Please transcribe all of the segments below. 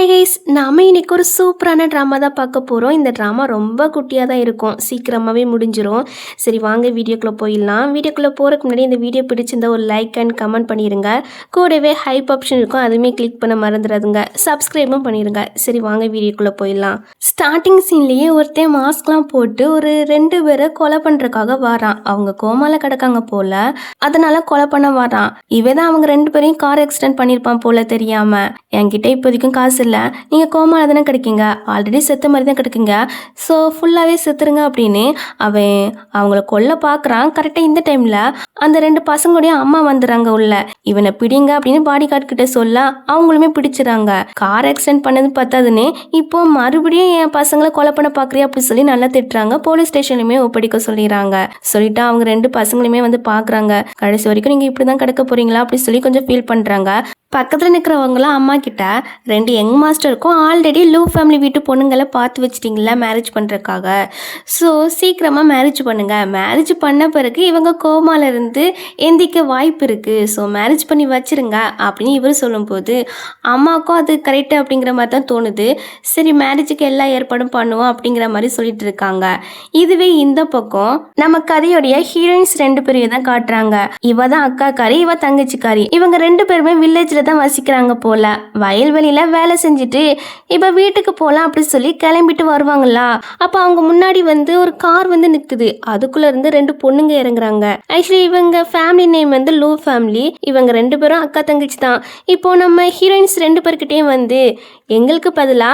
Hi guys, நாம இன்னைக்கு ஒரு சூப்பரான ட்ராமா தான் பார்க்க போகிறோம். இந்த ட்ராமா ரொம்ப குட்டியாக தான் இருக்கும், சீக்கிரமாகவே முடிஞ்சிடும். சரி வாங்க வீடியோக்குள்ளே போயிடலாம். வீடியோக்குள்ளே போகிறதுக்கு முன்னாடி இந்த வீடியோ பிடிச்சிருந்தா ஒரு லைக் அண்ட் கமெண்ட் பண்ணிடுங்க. கூடவே ஹைப் ஆப்ஷன் இருக்கும், அதுவுமே கிளிக் பண்ண மறந்துடாதுங்க. சப்ஸ்கிரைபும் பண்ணிடுங்க. சரி வாங்க வீடியோக்குள்ளே போயிடலாம். ஸ்டார்டிங் சீன்லேயே ஒருத்தன் மாஸ்க்லாம் போட்டு ஒரு 2 பேரை கொலை பண்ணுறதுக்காக வரான். அவங்க கோமால கிடக்காங்க போல், அதனால கொலை பண்ண வரான். இவன் தான் அவங்க 2 பேரையும் கார் ஆக்சிடென்ட் பண்ணியிருப்பான் போல் தெரியாமல். என்கிட்ட இப்போதைக்கும் காசு இல்லை, நீங்கள் கோமால தானே கிடைக்கீங்க, ஆல்ரெடி செத்த மாதிரி தான் கிடைக்குங்க, ஸோ ஃபுல்லாகவே செத்துருங்க அப்படின்னு அவன் அவங்கள கொல்ல பார்க்குறான். கரெக்டாக இந்த டைமில் அந்த 2 பசங்களுடைய அம்மா வந்துடுறாங்க உள்ள. இவனை பிடிங்க அப்படின்னு பாடி கார்டு கிட்ட சொல்ல அவங்களுமே பிடிச்சிடறாங்க. கார் ஆக்சிடென்ட் பண்ணது பத்தாதுன்னு இப்போ மறுபடியும் என் பசங்களை கொலை பண்ண பார்க்குறியா அப்படின்னு சொல்லி நல்லா திட்டுறாங்க. போலீஸ் ஸ்டேஷன்லையுமே ஒப்படைக்க சொல்லிடுறாங்க. சொல்லிட்டு அவங்க 2 பசங்களுமே வந்து பார்க்குறாங்க. கடைசி வரைக்கும் நீங்கள் இப்படி தான் கிடக்க போறீங்களா அப்படின்னு சொல்லி கொஞ்சம் ஃபீல் பண்ணுறாங்க. பக்கத்தில் நிற்கிறவங்களாம் அம்மா கிட்ட 2 யங் மாஸ்டருக்கும் ஆல்ரெடி லூ ஃபேமிலி வீட்டு பொண்ணுங்களை பார்த்து வச்சிட்டிங்களா மேரேஜ் பண்ணுறதுக்காக, ஸோ சீக்கிரமாக மேரேஜ் பண்ணுங்கள், மேரேஜ் பண்ண பிறகு இவங்க கோமால இருந்து எந்திக்க வாய்ப்பு இருக்குது, ஸோ மேரேஜ் பண்ணி வச்சிருங்க அப்படின்னு இவர் சொல்லும்போது அம்மாவுக்கும் அது கரெக்டு அப்படிங்கிற மாதிரி தான் தோணுது. சரி மேரேஜுக்கு எல்லா ஏற்பாடும் பண்ணுவோம் அப்படிங்கிற மாதிரி சொல்லிட்டு இருக்காங்க. இதுவே இந்த பக்கம் நம்ம கதையோடைய ஹீரோயின்ஸ் 2 பேரையும் தான் காட்டுறாங்க. இவ தான் அக்காக்காரி, இவ தங்கச்சிக்காரி. இவங்க 2 பேருமே வில்லேஜில் தான் வசிக்கிறாங்க போல. வயல்வெளியில வேலை செஞ்சுட்டு இப்ப வீட்டுக்கு போலாம் அப்படி சொல்லி கிளம்பிட்டு வருவாங்களா. அப்ப அவங்க முன்னாடி வந்து ஒரு கார் வந்து நிக்குது. அதுக்குள்ள இருந்து 2 பொண்ணுங்க இறங்குறாங்க. ஆக்சுவலி இவங்க ஃபேமிலி நேம் வந்து லூ ஃபேமிலி. இவங்க 2 பேரும் அக்கா தங்கச்சி தான். இப்போ நம்ம ஹீரோயின்ஸ் 2 பேர்கிட்டயும் வந்து எங்களுக்கு பதிலா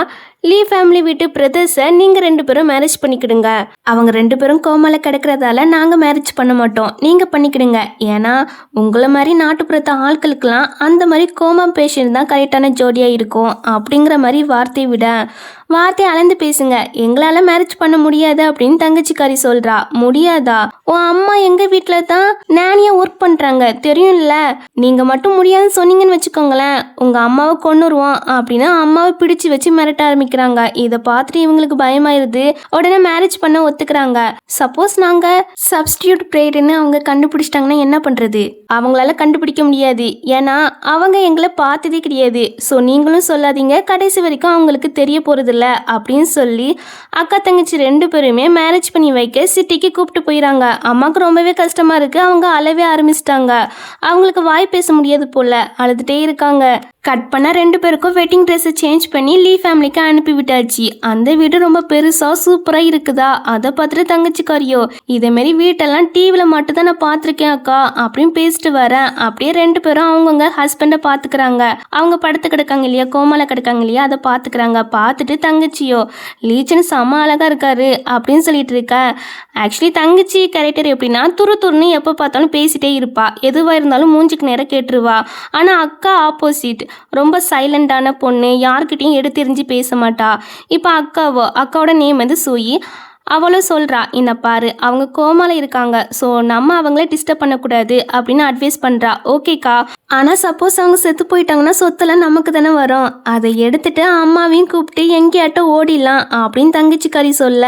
லீ ஃபேமிலி வீட்டு பிரதர்ஸை நீங்கள் 2 பேரும் மேரேஜ் பண்ணிக்கிடுங்க, அவங்க 2 பேரும் கோமால கிடக்கிறதால நாங்கள் மேரேஜ் பண்ண மாட்டோம், நீங்கள் பண்ணிக்கிடுங்க, ஏன்னா உங்களை மாதிரி நாட்டுப்புறத்த ஆட்களுக்கெல்லாம் அந்த மாதிரி கோமா பேஷண்ட் தான் கரெக்டான ஜோடியாக இருக்கும் அப்படிங்கிற மாதிரி வார்த்தையை அளந்து பேசுங்க, எங்களால் மேரேஜ் பண்ண முடியாது அப்படின்னு தங்கச்சிக்காரி சொல்கிறா. முடியாதா? உன் அம்மா எங்கள் வீட்டில் தான் நேனியாக ஒர்க் பண்ணுறாங்க தெரியும்ல, நீங்கள் மட்டும் முடியாதுன்னு சொன்னீங்கன்னு வச்சுக்கோங்களேன், உங்கள் அம்மாவை கொன்னுருவோம் அப்படின்னு அம்மாவை பிடிச்சி வச்சு மிரட்ட ஆரம்பிக்கிறாங்க. இதை பார்த்துட்டு இவங்களுக்கு பயமாயிருது. உடனே மேரேஜ் பண்ண ஒத்துக்கிறாங்க. சப்போஸ் நாங்கள் சப்ஸ்டியூட் ப்ரேடுன்னு அவங்க கண்டுபிடிச்சிட்டாங்கன்னா என்ன பண்ணுறது? அவங்களால கண்டுபிடிக்க முடியாது, ஏன்னா அவங்க எங்களை பார்த்ததே கிடையாது, ஸோ நீங்களும் சொல்லாதீங்க, கடைசி வரைக்கும் அவங்களுக்கு தெரிய போகிறது இல்லை அப்படின்னு சொல்லி அக்கா தங்கச்சி 2 பேருமே மேரேஜ் பண்ணி வைக்க சிட்டிக்கு கூப்பிட்டு போயிடறாங்க. அம்மாவுக்கு ரொம்பவே கஷ்டமா இருக்கு. அவங்க அழவே ஆரம்பிச்சிட்டாங்க. அவங்களுக்கு வாய் பேச முடியாது போல, அழுதுகிட்டே இருக்காங்க. கட் பண்ண 2 பேருக்கும் வெட்டிங் ட்ரெஸ்ஸை சேஞ்ச் பண்ணி லீ ஃபேமிலிக்கு அனுப்பி விட்டாச்சு. அந்த வீடு ரொம்ப பெருசா சூப்பரா இருக்குதா, அதை பார்த்துட்டு தங்கச்சிக்காரியோ இதேமாரி வீட்டெல்லாம் டிவியில் மட்டும் தான் நான் பார்த்துருக்கேன் அக்கா அப்படின்னு பேசிட்டு வரேன். அப்படியே 2 பேரும் அவங்கவுங்க ஹஸ்பண்டை பார்த்துக்கிறாங்க. அவங்க படுத்து கிடக்காங்க இல்லையா, கோமால கிடக்காங்க இல்லையா, அதை பார்த்துக்கிறாங்க. பார்த்துட்டு தங்கச்சியோ லீச்சன் செம்ம அழகா இருக்காரு அப்படின்னு சொல்லிட்டு இருக்க. ஆக்சுவலி தங்கச்சி கேரக்டர் எப்படின்னா துருன்னு எப்போ பார்த்தாலும் பேசிட்டே இருப்பா, எதுவாக இருந்தாலும் மூஞ்சிக்கு நேரம் கேட்டுருவா. ஆனால் அக்கா ஆப்போசிட், ரொம்ப சைலண்டான பொண்ணு, யார்கிட்டையும் எடுத்தெறிஞ்சு பேச மாட்டா. இப்போ அக்காவோட நேம் வந்து சூயி. அவளும் சொல்கிறா, என்ன பாரு அவங்க கோமால இருக்காங்க, ஸோ நம்ம அவங்கள டிஸ்டர்ப் பண்ணக்கூடாது அப்படின்னு அட்வைஸ் பண்ணுறா. ஓகேக்கா, ஆனால் சப்போஸ் அவங்க செத்து போயிட்டாங்கன்னா சொத்தெல்லாம் நமக்கு தானே வரும், அதை எடுத்துட்டு அம்மாவையும் கூப்பிட்டு எங்கேயாட்டும் ஓடிடலாம் அப்படின்னு தங்கச்சிக்காரி சொல்ல,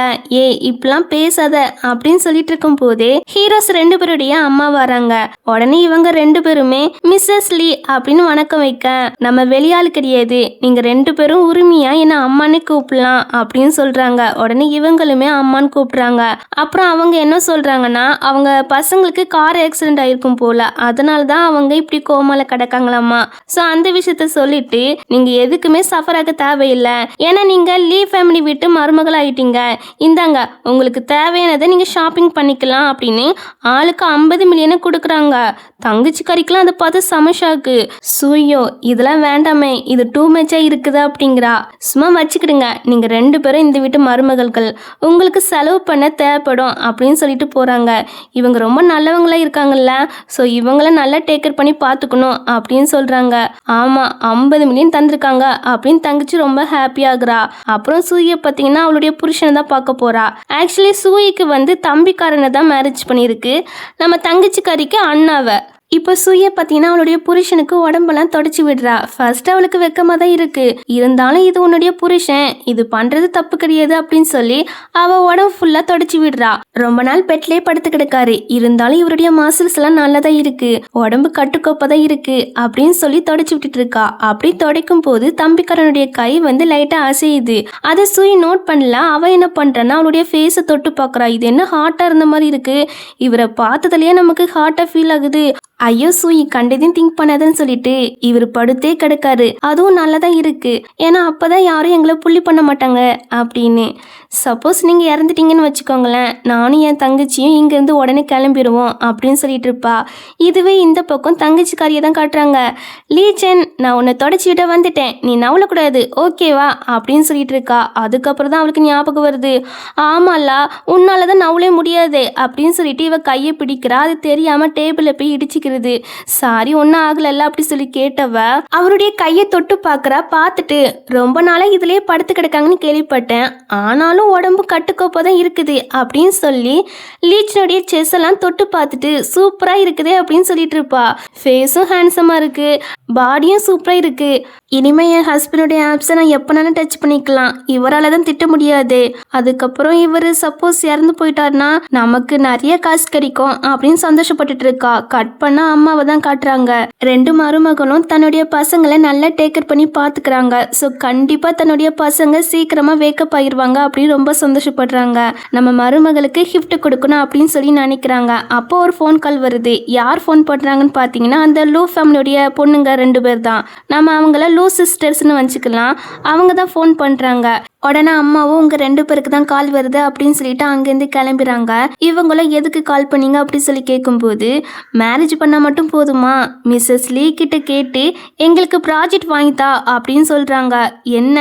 இப்பெல்லாம் பேசாத அப்படின்னு சொல்லிட்டு இருக்கும் போதே ஹீரோஸ் 2 பேருடைய அம்மா வராங்க. உடனே இவங்க 2 பேருமே மிஸ்ஸஸ் லீ அப்படின்னு வணக்கம் வைக்க, நம்ம வெளியாள் கிடையாது, நீங்கள் 2 பேரும் உரிமையா என்ன அம்மானு கூப்பிடலாம் அப்படின்னு சொல்றாங்க. உடனே இவங்களுமே அம்மான்னு கூப்பிடுறாங்க. அப்புறம் அவங்க என்ன சொல்றாங்கன்னா அவங்க பசங்களுக்கு கார் ஆக்சிடென்ட் ஆயிருக்கும் போல, அதனால தான் அவங்க இப்படி கோமால கிடக்காங்களாமா. ஸோ அந்த விஷயத்த சொல்லிட்டு நீங்க எதுக்குமே சஃபர் ஆக தேவையில்லை, ஏன்னா நீங்க லீ ஃபேமிலி வீட்டு மருமகள் ஆயிட்டீங்க, இந்தாங்க உங்களுக்கு தேவையானதை நீங்க ஷாப்பிங் பண்ணிக்கலாம் அப்படின்னு ஆளுக்கு 50 மில்லியனை கொடுக்குறாங்க. தங்கச்சி கறிக்கெல்லாம் அதை பார்த்து சமஷாக்கு. சூயோ இதெல்லாம் வேண்டாமே, இது டூ மச்சா இருக்குது அப்படிங்கிறா. சும்மா வச்சுக்கிடுங்க, நீங்க 2 பேரும் இந்த வீட்டு மருமகள்கள், உங்களுக்கு செலவு பண்ண தேவைப்படும் அப்படின்னு சொல்லிட்டு போறாங்க. இவங்க ரொம்ப நல்லவங்களா இருக்காங்கல்ல, ஸோ இவங்கள நல்லா டேக்கர் பண்ணி பார்த்துக்கணும் அப்படின்னு சொல்றாங்க. ஆமா 50 மில்லியன் தந்திருக்காங்க அப்படின்னு தங்கச்சி ரொம்ப ஹாப்பி ஆகுறா. அப்புறம் சூயை பார்த்தீங்கன்னா அவளுடைய புருஷனை தான் பார்க்க போறா. ஆக்சுவலி சூயிக்கு வந்து தம்பிக்காரனை தான் மேரேஜ் பண்ணியிருக்கு, நம்ம தங்கச்சிக்காரிக்கு அண்ணாவை. இப்போ சூய பார்த்தீங்கன்னா அவளுடைய புருஷனுக்கு உடம்பெல்லாம் தொடச்சி விடுறா. ஃபர்ஸ்ட் அவளுக்கு வெக்கமாக தான் இருக்கு, இருந்தாலும் இது உன்னுடைய புருஷன், இது பண்றது தப்பு கிடையாது அப்படின்னு சொல்லி அவ உடம்பு ஃபுல்லா தொடச்சி விடுறா. ரொம்ப நாள் பெட்லேயே படுத்து கிடக்காரு, இருந்தாலும் இவருடைய மாசல்ஸ் எல்லாம் நல்லதா இருக்கு, உடம்பு கட்டுக்கோப்பதான் இருக்கு அப்படின்னு சொல்லி தொடச்சி விட்டுட்டு இருக்கா. அப்படி துடைக்கும் போது தம்பிக்காரனுடைய கை வந்து லைட்டா அசையுது. அதை சூய் நோட் பண்ணல. அவ என்ன பண்றான்னா அவளுடைய ஃபேஸை தொட்டு பார்க்கறா. இது என்ன ஹார்ட்டா இருந்த மாதிரி இருக்கு, இவரை பார்த்ததுலயே நமக்கு ஹார்ட்டா ஃபீல் ஆகுது. ஐயோ சூய் கண்டதையும் திங்க் பண்ணாதுன்னு சொல்லிட்டு இவர் படுத்தே கிடக்காரு. அதுவும் நல்லதான் இருக்கு, ஏன்னா அப்பதான் யாரும் எங்களை புள்ளி பண்ண மாட்டாங்க அப்படின்னு. சப்போஸ் நீங்க இறந்துட்டீங்கன்னு வச்சுக்கோங்களேன், நானும் என் தங்கச்சியும் இங்கேருந்து உடனே கிளம்பிடுவோம் அப்படின்னு சொல்லிட்டு இருப்பா. இதுவே இந்த பக்கம் தங்கச்சிக்காரியை தான் காட்டுறாங்க. லீச்சன், நான் உன்னை தொடச்சி விட வந்துட்டேன், நீ நவளக்கூடாது ஓகேவா அப்படின்னு சொல்லிட்டு இருக்கா. அதுக்கப்புறம் தான் அவளுக்கு ஞாபகம் வருது, ஆமாலா உன்னாலதான் நவளே முடியாது அப்படின்னு சொல்லிட்டு இவ கையை பிடிக்கிறா. அது தெரியாம டேபிள போய் இடிச்சுக்கிறது. சாரி ஒன்னும் ஆகலல்ல அப்படி சொல்லி கேட்டவ அவருடைய கையை தொட்டு பார்க்கறா. பார்த்துட்டு ரொம்ப நாளா இதுலயே படுத்து கிடக்காங்கன்னு கேள்விப்பட்டேன், ஆனாலும் உடம்பு கட்டுக்கோப்பதான் இருக்குது அப்படின்னு சொல்லி லீச்சனுடைய செஸ் எல்லாம் தொட்டு பார்த்துட்டு சூப்பரா இருக்குது அப்படின்னு சொல்லிட்டு இருப்பா. ஃபேஸும் ஹேண்ட்ஸமா இருக்கு, பாடியும் சூப்பரா இருக்கு. இனிமே என் ஹஸ்பண்டுடைய ஆப்ஸை நான் எப்பனாலும் டச் பண்ணிக்கலாம், இவரால் தான் திட்ட முடியாது. அதுக்கப்புறம் இவர் சப்போஸ் இறந்து போயிட்டாருன்னா நமக்கு நிறைய காசு கிடைக்கும் அப்படின்னு சந்தோஷப்பட்டுட்டு இருக்கா. கட் பண்ண அம்மாவை தான் காட்டுறாங்க. ரெண்டு மருமகளும் தன்னுடைய பசங்களை நல்லா டேக்கர் பண்ணி பாத்துக்கிறாங்க. ஸோ கண்டிப்பா தன்னுடைய பசங்க சீக்கிரமா வேக்கப் ஆயிருவாங்க அப்படின்னு ரொம்ப சந்தோஷப்படுறாங்க. நம்ம மருமகளுக்கு கிஃப்ட் கொடுக்கணும் அப்படின்னு சொல்லி நினைக்கிறாங்க. அப்போ ஒரு ஃபோன் கால் வருது. யார் ஃபோன் பண்றாங்கன்னு பாத்தீங்கன்னா அந்த லூ ஃபேமிலியோடைய பொண்ணுங்க 2 பேர் தான். நம்ம அவங்கள லூ சிஸ்டர்ஸ்னு வச்சுக்கலாம். அவங்க தான் ஃபோன் பண்றாங்க. உடனே அம்மாவும் உங்க 2 பேருக்கு தான் கால் வருது அப்படின்னு சொல்லிட்டு அங்கேருந்து கிளம்பிறாங்க. இவங்களும் எதுக்கு கால் பண்ணீங்க அப்படின்னு சொல்லி கேட்கும்போது, மேரேஜ் பண்ணா மட்டும் போதுமா, மிஸ்ஸஸ் லீ கிட்ட கேட்டு எங்களுக்கு ப்ராஜெக்ட் வாங்கித்தா அப்படின்னு சொல்றாங்க. என்ன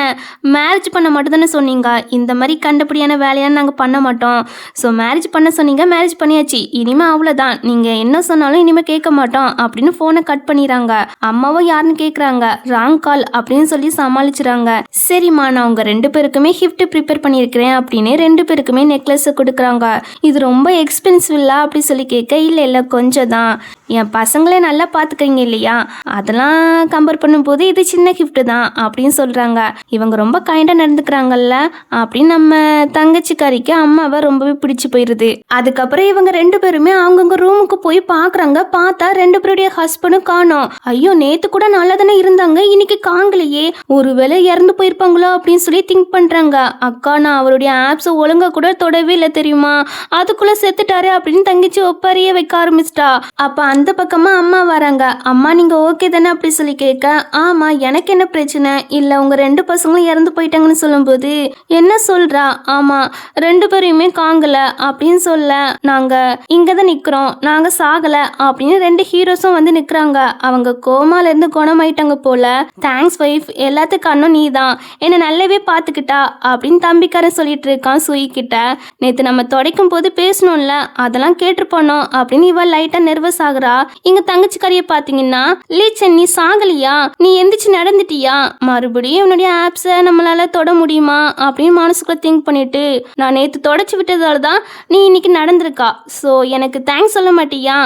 மேரேஜ் பண்ண மட்டும் தானே சொன்னீங்க, இந்த மாதிரி கண்டபடியான வேலையான நாங்கள் பண்ண மாட்டோம். ஸோ மேரேஜ் பண்ண சொன்னீங்க, மேரேஜ் பண்ணியாச்சு, இனிமே அவ்வளோதான், நீங்க என்ன சொன்னாலும் இனிமே கேட்க மாட்டோம் அப்படின்னு ஃபோனை கட் பண்ணிடுறாங்க. அம்மாவும் யாருன்னு கேட்குறாங்க, ராங் கால் அப்படின்னு சொல்லி சமாளிச்சுறாங்க. சரிம்மா நான் உங்க 2 பேருக்குமே கிஃப்ட் ப்ரிப்பேர் பண்ணியிருக்கிறேன் அப்படின்னு 2 பேருக்குமே நெக்லஸ் கொடுக்குறாங்க. இது ரொம்ப எக்ஸ்பென்சிவ்ல அப்படி சொல்லி கேட்க, இல்லை கொஞ்சம் தான், என் பசங்களே நல்லா பார்த்துக்கிறீங்க இல்லையா, அதெல்லாம் கம்பேர் பண்ணும்போது இது சின்ன கிஃப்ட் தான் அப்படின்னு சொல்றாங்க. இவங்க ரொம்ப கைண்டா நடந்துக்கிறாங்கல்ல அப்படின்னு நம்ம தங்கச்சிக்காரிக்கு அம்மாவை ரொம்பவே பிடிச்சு போயிருது. அதுக்கப்புறம் இவங்க 2 பேருமே அவங்கவுங்க ரூமுக்கு போய் பாக்குறாங்க. பார்த்தா 2 பேருடைய ஹஸ்பண்டும் காணோம். ஐயோ நேத்து கூட நல்லா தானே இருந்தாங்க, இன்னைக்கு காங்கலையே, ஒருவேளை இறந்து போயிருப்பாங்களோ அப்படின்னு சொல்லி திங்க் பண்றாங்க. அக்கா நான் அவருடைய ஆப்ஸ் ஒழுங்கா கூட தொடவே இல்லை தெரியுமா, அதுக்குள்ள செத்துட்டாரு அப்படின்னு தங்கச்சி ஒப்பாரியே வைக்க ஆரம்பிச்சிட்டா. அப்ப அந்த பக்கமா அம்மா வராங்க. அம்மா நீங்க ஓகே தானே அப்படி சொல்லி கேட்க, ஆமா எனக்கு என்ன பிரச்சனை, இல்ல உங்க 2 பசங்களும் இறந்து போயிட்டாங்கன்னு சொல்லும்போது, என்ன சொல்றா, ஆமா 2 பேரையுமே காங்கல அப்படின்னு சொல்ல, நாங்க இங்கதான் நிக்கிறோம், நாங்க சாகல அப்படின்னு 2 ஹீரோஸும் வந்து நிக்கிறாங்க. அவங்க கோமால இருந்து குணமாயிட்டாங்க போல. தேங்க்ஸ் வைஃப், எல்லாத்துக்கும் அண்ணன் நீ தான் என்ன நல்லாவே பாத்துக்கிட்டா அப்படின்னு தம்பிக்காரன் சொல்லிட்டு இருக்கான் சூயி கிட்ட. நேத்து நம்ம துடைக்கும் போது பேசணும்ல, அதெல்லாம் கேட்டுருப்போனோம் அப்படின்னு இவ லைட்டா நெர்வஸ் ஆகுறா. இங்க தங்கச்சிக்காரிய பாத்தீங்கன்னா, லீச்சன் நீ சாகலியா, நீ எந்திரிச்சு நடந்துட்டியா, மறுபடியும் உன்னுடைய ஆப்ஸை நம்மளால தொட முடியுமா அப்படின்னு மனசுக்குள்ள திங்க் பண்ணிட்டு, நான் நேத்து தொடச்சு விட்டதால தான் நீ இன்னைக்கு நடந்திருக்கா, ஸோ எனக்கு தேங்க்ஸ் சொல்ல மாட்டியா,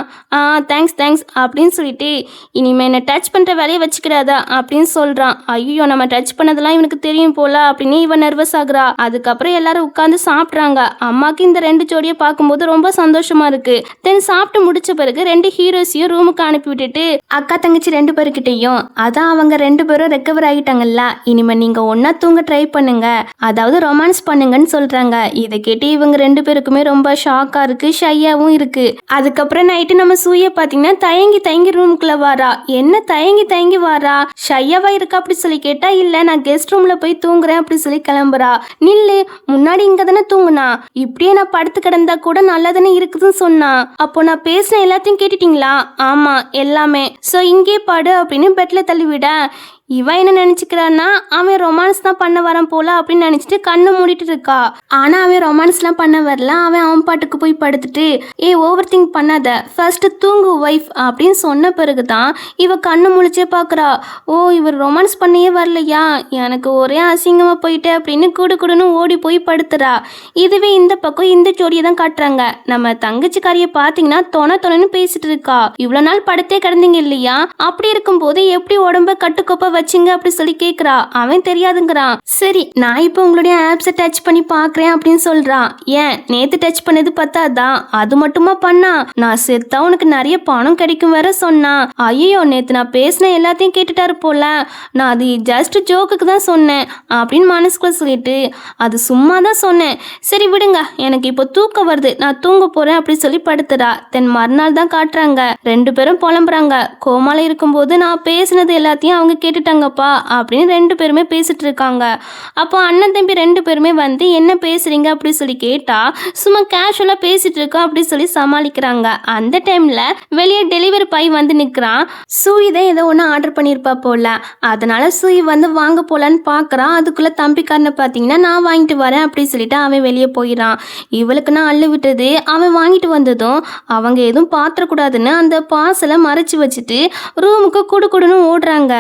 தேங்க்ஸ் அப்படின்னு சொல்லிட்டு, இனிமே என்ன டச் பண்ற வேலையை வச்சுக்கிறாதா அப்படின்னு சொல்றான். ஐயோ நம்ம டச் பண்ணதெல்லாம் இவனுக்கு தெரியும் போல அப்படின்னு இவன் நர்வஸ் ஆகுறா. அதுக்கப்புறம் எல்லாரும் உட்காந்து சாப்பிட்றாங்க. அம்மாக்கு இந்த 2 ஜோடியை பார்க்கும்போது ரொம்ப சந்தோஷமா இருக்கு. தென் சாப்பிட்டு முடிச்ச பிறகு 2 ஹீரோஸையும் ரூமுக்கு அனுப்பி விட்டுட்டு அக்கா தங்கச்சி 2 பேருக்கிட்டையும், அதான் அவங்க 2 பேரும் ரெக்கவர் ஆகிட்டாங்கல்ல, இனிமே நீங்க ஒன்னா தூங்க ட்ரை பண்ணுங்க, அதாவது ரொமான்ஸ் பண்ணுங்கன்னு சொல்றாங்க. இதை கேட்டு இவங்க 2 பேருக்குமே ரொம்ப ஷாக்கா இருக்கு, ஷையாவும் இருக்கு. அதுக்கப்புறம் நைட்டு நம்ம சூய பாத்தீங்கன்னா தயங்கி ரூமுக்குள்ள வாரா. என்ன தயங்கி வாரா, ஷையாவா இருக்கா அப்படி சொல்லி கேட்டா, இல்ல நான் கெஸ்ட் ரூம்ல போய் தூங்குறேன் அப்படி சொல்லி கிளம்புறா. நில்லு, முன்னாடி இங்க தானே தூங்குனா, இப்படியே நான் படுத்து கிடந்தா கூட நல்லா தானே இருக்குதுன்னு சொன்னா, அப்போ நான் பேசின எல்லாத்தையும் கேட்டுட்டீங்களா, ஆமா எல்லாமே, சோ இங்கே படு அப்படின்னு பெட்ல தள்ளிவிட, இவ என்ன நினைச்சுக்கிறான்னா அவன் ரொமான்ஸ் தான் பண்ண வரான் போல அப்படின்னு நினைச்சிட்டு கண்ணை மூடிட்டு இருக்கா. ஆனா அவன் ரொமான்ஸ்லாம் பண்ண வரல. அவன் பாட்டுக்கு போய் படுத்துட்டு ஓவர் திங்க் பண்ணாத, ஃபர்ஸ்ட் தூங்கு வைஃப் அப்படின்னு சொன்ன பிறகுதான் இவ கண்ணு முழிச்சே பாக்குறா. ஓ, இவர் ரொமான்ஸ் பண்ணியே வரலையா, எனக்கு ஒரே அசிங்கமா போயிட்டு அப்படின்னு குடுன்னு ஓடி போய் படுத்துறா. இதுவே இந்த பக்கம் இந்த ஜோடியை தான் காட்டுறாங்க. நம்ம தங்கச்சிக்காரிய பாத்தீங்கன்னா தொணன்னு பேசிட்டு இருக்கா. இவ்வளவு நாள் படுத்தே கிடந்தீங்க இல்லையா, அப்படி இருக்கும் போது எப்படி உடம்ப கட்டுக்கோப்ப வச்சிங்க அப்படி சொல்லி கேக்குறா. அவன் தெரியாதுங்கிறான். சரி, நான் இப்போ உங்களுடைய ஆப்ஸை டச் பண்ணி பாக்குறேன் அப்படின்னு சொல்றான். ஏன், நேத்து டச் பண்ணது பத்தாதான், அது மட்டுமா பண்ணா, நான் செத்தா உனக்கு நிறைய பணம் கிடைக்கும் வேற சொன்னா. ஐயோ, நேத்து நான் பேசின எல்லாத்தையும் கேட்டுட்டாரு போல, நான் அது ஜஸ்ட் ஜோக்குக்கு தான் சொன்னேன் அப்படின்னு மனசுக்குள்ள சொல்லிட்டு அது சும்மா தான் சொன்னேன், சரி விடுங்க, எனக்கு இப்போ தூக்கம் வருது, நான் தூங்க போறேன் அப்படி சொல்லி படுத்துறா. தென் மறுநாள் தான் காட்டுறாங்க. ரெண்டு பேரும் புலம்புறாங்க. கோமால இருக்கும்போது நான் பேசினது எல்லாத்தையும் அவங்க கேட்டுட்டாங்கப்பா அப்படின்னு ரெண்டு பேருமே பேசிட்டு இருக்காங்க. அப்போ அண்ணன் தம்பி ரெண்டு பேருமே வந்து என்ன பேசுறீங்க அப்படி சொல்லி கேட்டா சும்மா கேஷுவலா பேசிட்டு இருக்கோம் அப்படி சொல்லி சமாளிக்கிறாங்க. அந்த டைம்ல வெளியே டெலிவரி பாய் வந்து நிக்கிறான். சூயி தான் ஏதோ ஒன்று ஆர்டர் பண்ணியிருப்பா போல, அதனால சூயி வந்து வாங்க போலான்னு பாக்குறான். அதுக்குள்ள தம்பிக்காரனை பாத்தீங்கன்னா நான் வாங்கிட்டு வரேன் அப்படி சொல்லிட்டு அவன் வெளியே போயிடான். இவளுக்கு நான் அள்ளு விட்டது. அவன் வாங்கிட்டு வந்ததும் அவங்க எதுவும் பாத்திரக்கூடாதுன்னு அந்த பார்சலை மறைச்சு வச்சுட்டு ரூமுக்கு குடுன்னு ஓடுறாங்க.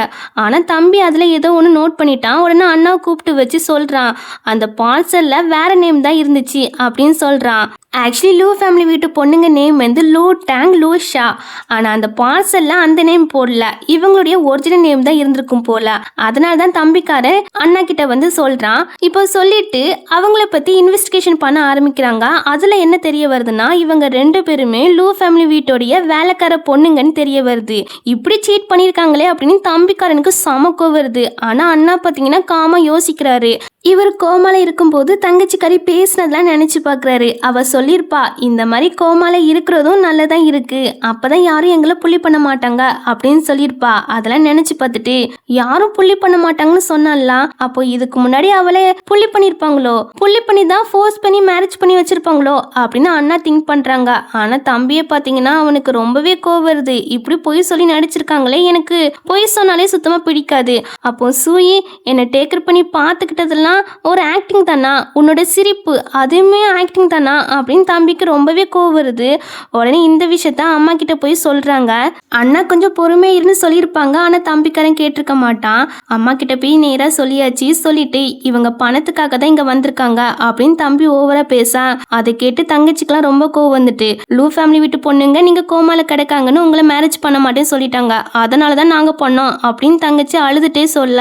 ஆனா தம்பி அதுல ஏதோ ஒன்று நோட் பண்ணிட்டான். உடனே அண்ணாவை கூப்பிட்டு வச்சு சொல்றான், அந்த பார்சல்ல வேற நேம் தான் இருந்துச்சு அப்படின்னு சொல்றான். ஆக்சுவலி லூ ஃபேமிலி வீட்டு பொண்ணுங்க நேம் வந்து லூ டேங் லூ ஷா. ஆனால் அந்த பார்சலில் அந்த நேம் போடல, இவங்களுடைய ஒரிஜினல் நேம் தான் இருந்திருக்கும் போல. அதனால தான் தம்பிக்காரன் அண்ணா கிட்ட வந்து சொல்கிறான். இப்போ சொல்லிட்டு அவங்கள பற்றி இன்வெஸ்டிகேஷன் பண்ண ஆரம்பிக்கிறாங்க. அதில் என்ன தெரிய வருதுன்னா இவங்க ரெண்டு பேருமே லூ ஃபேமிலி வீட்டோடைய வேலைக்கார பொண்ணுங்கன்னு தெரிய வருது. இப்படி சீட் பண்ணியிருக்காங்களே அப்படின்னு தம்பிக்காரனுக்கு சமக்கோ வருது. ஆனால் அண்ணா பார்த்தீங்கன்னா காமா யோசிக்கிறாரு. இவர் கோமால இருக்கும்போது தங்கச்சிக்காரி பேசினதெல்லாம் நினைச்சு பார்க்குறாரு. அவ சொல்லியிருப்பா, இந்த மாதிரி கோமால இருக்கிறதும் நல்லதான் இருக்கு, அப்பதான் யாரும் எங்களை புள்ளி பண்ண மாட்டாங்க அப்படின்னு சொல்லியிருப்பா. அதெல்லாம் நினைச்சு பார்த்துட்டு யாரும் புள்ளி பண்ண மாட்டாங்கன்னு சொன்னால, அப்போ இதுக்கு முன்னாடி அவளை புள்ளி பண்ணியிருப்பாங்களோ, புள்ளி பண்ணி தான் ஃபோர்ஸ் பண்ணி மேரேஜ் பண்ணி வச்சிருப்பாங்களோ அப்படின்னு அண்ணா திங்க் பண்றாங்க. ஆனா தம்பியை பார்த்தீங்கன்னா அவனுக்கு ரொம்பவே கோவம் வருது. இப்படி பொய் சொல்லி நடிச்சிருக்காங்களே, எனக்கு பொய் சொன்னாலே சுத்தமா பிடிக்காது. அப்போ சூயி என்னை டேக்கர் பண்ணி பார்த்துக்கிட்டதெல்லாம் ஒரு ஆக்டிங் தானா, உன்னோட சிரிப்பு அதுவுமே ஆக்டிங் தானா அப்படின்னு தம்பிக்கு ரொம்பவே கோவம் வருது. உடனே இந்த விஷயத்த அம்மா கிட்ட போய் சொல்றாங்க. அண்ணா கொஞ்சம் பொறுமையா இருந்து சொல்லியிருப்பாங்க. ஆனா தம்பிக்காரன் கேட்டிருக்க மாட்டான். அம்மா கிட்ட போய் நேரா சொல்லியாச்சு. சொல்லிட்டு இவங்க பணத்துக்காக தான் இங்க வந்திருக்காங்க அப்படின்னு தம்பி ஓவரா பேச அதை கேட்டு தங்கச்சிக்கெல்லாம் ரொம்ப கோவம் வந்துட்டு, லூ ஃபேமிலி வீட்டு பொண்ணுங்க நீங்க கோமால கிடக்காங்கன்னு உங்களை மேரேஜ் பண்ண மாட்டேன்னு சொல்லிட்டாங்க, அதனாலதான் நாங்க பண்ணோம் அப்படின்னு தங்கச்சி அழுதுட்டே சொல்ல,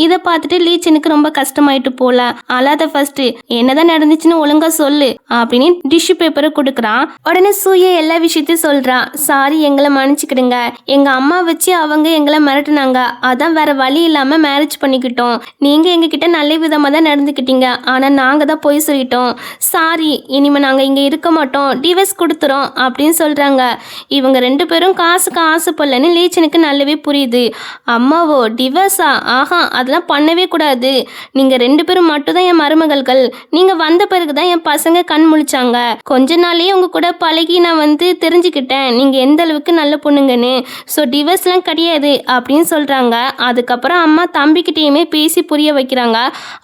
இதை பார்த்துட்டு லீச்சனுக்கு ரொம்ப கஷ்டமாயிட்டு போல. அல்லாத ஃபர்ஸ்ட் என்னதான் நடந்துச்சுன்னு ஒழுங்கா சொல்லு அப்படின்னு டிஷ்யூ பேப்பரை கொடுக்குறான். உடனே சூய எல்லா விஷயத்தையும் சொல்றான். சாரி, எங்களை மன்னிச்சுக்கிடுங்க, எங்க அம்மா வச்சு அவங்க எங்களை மிரட்டுனாங்க, அதான் வேற வழி இல்லாம மேரேஜ் பண்ணிக்கிட்டோம், நீங்க எங்க கிட்ட நல்ல விதமா தான் நடந்துக்கிட்டீங்க, ஆனா நாங்க தான் போய் சொல்லிட்டோம், சாரி, இனிமே நாங்க இங்க இருக்க மாட்டோம், டிவோர்ஸ் கொடுத்துறோம் அப்படின்னு சொல்றாங்க. இவங்க ரெண்டு பேரும் காசுக்கு ஆசைப்படலன்னு லீச்சனுக்கு நல்லாவே புரியுது. அம்மாவோ டிவோர்ஸா, ஆஹா அதெல்லாம் பண்ணவே கூடாது, நீங்க ரெண்டு பேரும் மட்டும் தான் என் மருமகள்கள், நீங்க வந்த பிறகுதான் என் பசங்க கண் முழிச்சாங்க, கொஞ்ச நாளையே உங்க கூட பழகி நான் வந்து தெரிஞ்சுக்கிட்டேன் நீங்க எந்த அளவுக்கு நல்ல பொண்ணுங்கன்னு, ஸோ டிவோர்ஸ்லாம் கிடையாது அப்படின்னு சொல்றாங்க. அதுக்கப்புறம் அம்மா தம்பிக்கிட்டேயுமே பேசி புரிய வைக்கிறாங்க.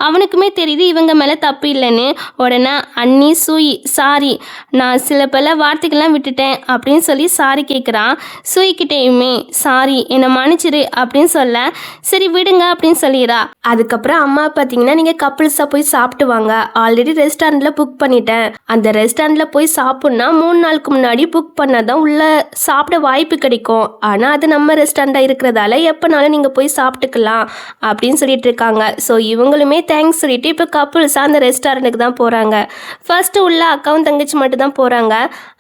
அவனுக்குமே தெரியுது இவங்க மேல தப்பு இல்லைன்னு. உடனே அண்ணி சூயி சாரி, நான் சில பல வார்த்தைகள்லாம் விட்டுட்டேன் அப்படின்னு சொல்லி சாரி கேட்குறான். சூயிக்கிட்டேயுமே சாரி என்னை மன்னிச்சிரு அப்படின்னு சொல்ல, சரி விடுங்க அப்படின்னு சொல்லிடுறா. அதுக்கப்புறம் அம்மா பார்த்தீங்கன்னா நீங்கள் கப்புள்ஸாக போய் சாப்பிட்டு வாங்க, ஆல்ரெடி ரெஸ்டாரண்ட்டில் புக் பண்ணிட்டேன், அந்த ரெஸ்டாரண்ட்டில் போய் சாப்பிட்னா 3 நாளுக்கு முன்னாடி புக் பண்ணாதான் உள்ள சாப்பிட வாய்ப்பு கிடைக்கும், ஆனால் அது நம்ம ரெஸ்டாரண்ட்டாக இருக்கிறதால எப்போனாலும் நீங்கள் போய் சாப்பிட்டுக்கலாம் அப்படின்னு சொல்லிட்டு இருக்காங்க. ஸோ இவங்களுமே தேங்க்ஸ் சொல்லிட்டு இப்போ கப்புள்ஸாக அந்த ரெஸ்டாரண்ட்டுக்கு தான் போகிறாங்க. ஃபர்ஸ்ட் உள்ள அக்காவும் தங்கச்சி மட்டும் தான் போகிறாங்க.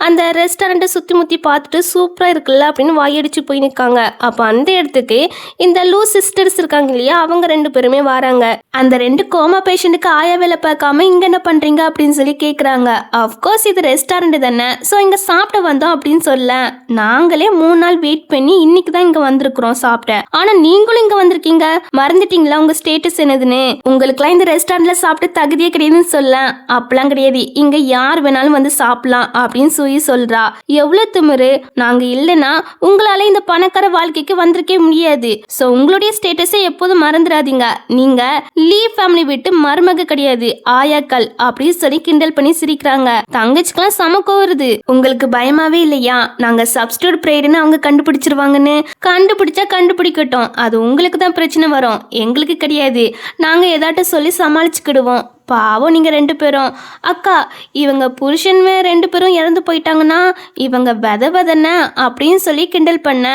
அந்த ரெஸ்டாரண்ட்டை சுற்றி முற்றி பார்த்துட்டு சூப்பராக இருக்குல்ல அப்படின்னு வாயடிச்சு போய் நிற்காங்க. அப்போ அந்த இடத்துக்கு இந்த லூ சிஸ்டர்ஸ் இருக்காங்க இல்லையா, அவங்க ரெண்டு பேருமே வராங்க. அந்த ரெண்டு கோமா பேஷண்ட்டுக்கு ஆயா வேலை பார்க்காம இங்க என்ன பண்றீங்க அப்படின்னு சொல்லி கேக்குறாங்க. அஃப்கோர்ஸ் இது ரெஸ்டாரண்ட் தானே, ஸோ இங்க சாப்பிட வந்தோம் அப்படின்னு சொல்ல, நாங்களே 3 நாள் வெயிட் பண்ணி இன்னைக்கு தான் இங்க வந்திருக்கிறோம் சாப்பிட்ட. ஆனா நீங்களும் இங்க வந்திருக்கீங்க, மறந்துட்டீங்களா உங்க ஸ்டேட்டஸ் என்னதுன்னு? உங்களுக்குலாம் இந்த ரெஸ்டாரண்ட்ல சாப்பிட்டு தகுதியே கிடையாதுன்னு சொல்ல, அப்பெல்லாம் கிடையாது, இங்க யார் வேணாலும் வந்து சாப்பிடலாம் அப்படின்னு சொல்லி சொல்றா. எவ்வளவு திமிரு! நாங்க இல்லைன்னா உங்களால இந்த பணக்கார வாழ்க்கைக்கு வந்திருக்கே முடியாது. ஸோ உங்களுடைய ஸ்டேட்டஸை எப்போதும் மறந்துடாதீங்க. நீங்க லீ ஃபேமிலி விட்டு மருமக கிடையாது, ஆயாக்கள் அப்படின்னு சொல்லி கிண்டல் பண்ணி சிரிக்கிறாங்க. தங்கச்சிக்கெல்லாம் சமக்க வருது. உங்களுக்கு பயமாவே இல்லையா? நாங்க சப்ஸ்டியூட் பிரேயர்னு அவங்க கண்டுபிடிச்சிருவாங்கன்னு. கண்டுபிடிச்சா கண்டுபிடிக்கட்டும், அது உங்களுக்கு தான் பிரச்சனை வரும், எங்களுக்கு கிடையாது. நாங்க ஏதாட்டும் சொல்லி சமாளிச்சுக்கிடுவோம். பாவம் நீங்க 2 பேரும். அக்கா, இவங்க புருஷன் 2 பேரும் இறந்து போயிட்டாங்கன்னா இவங்க வெதவதன அப்படின்னு சொல்லி கிண்டல் பண்ண,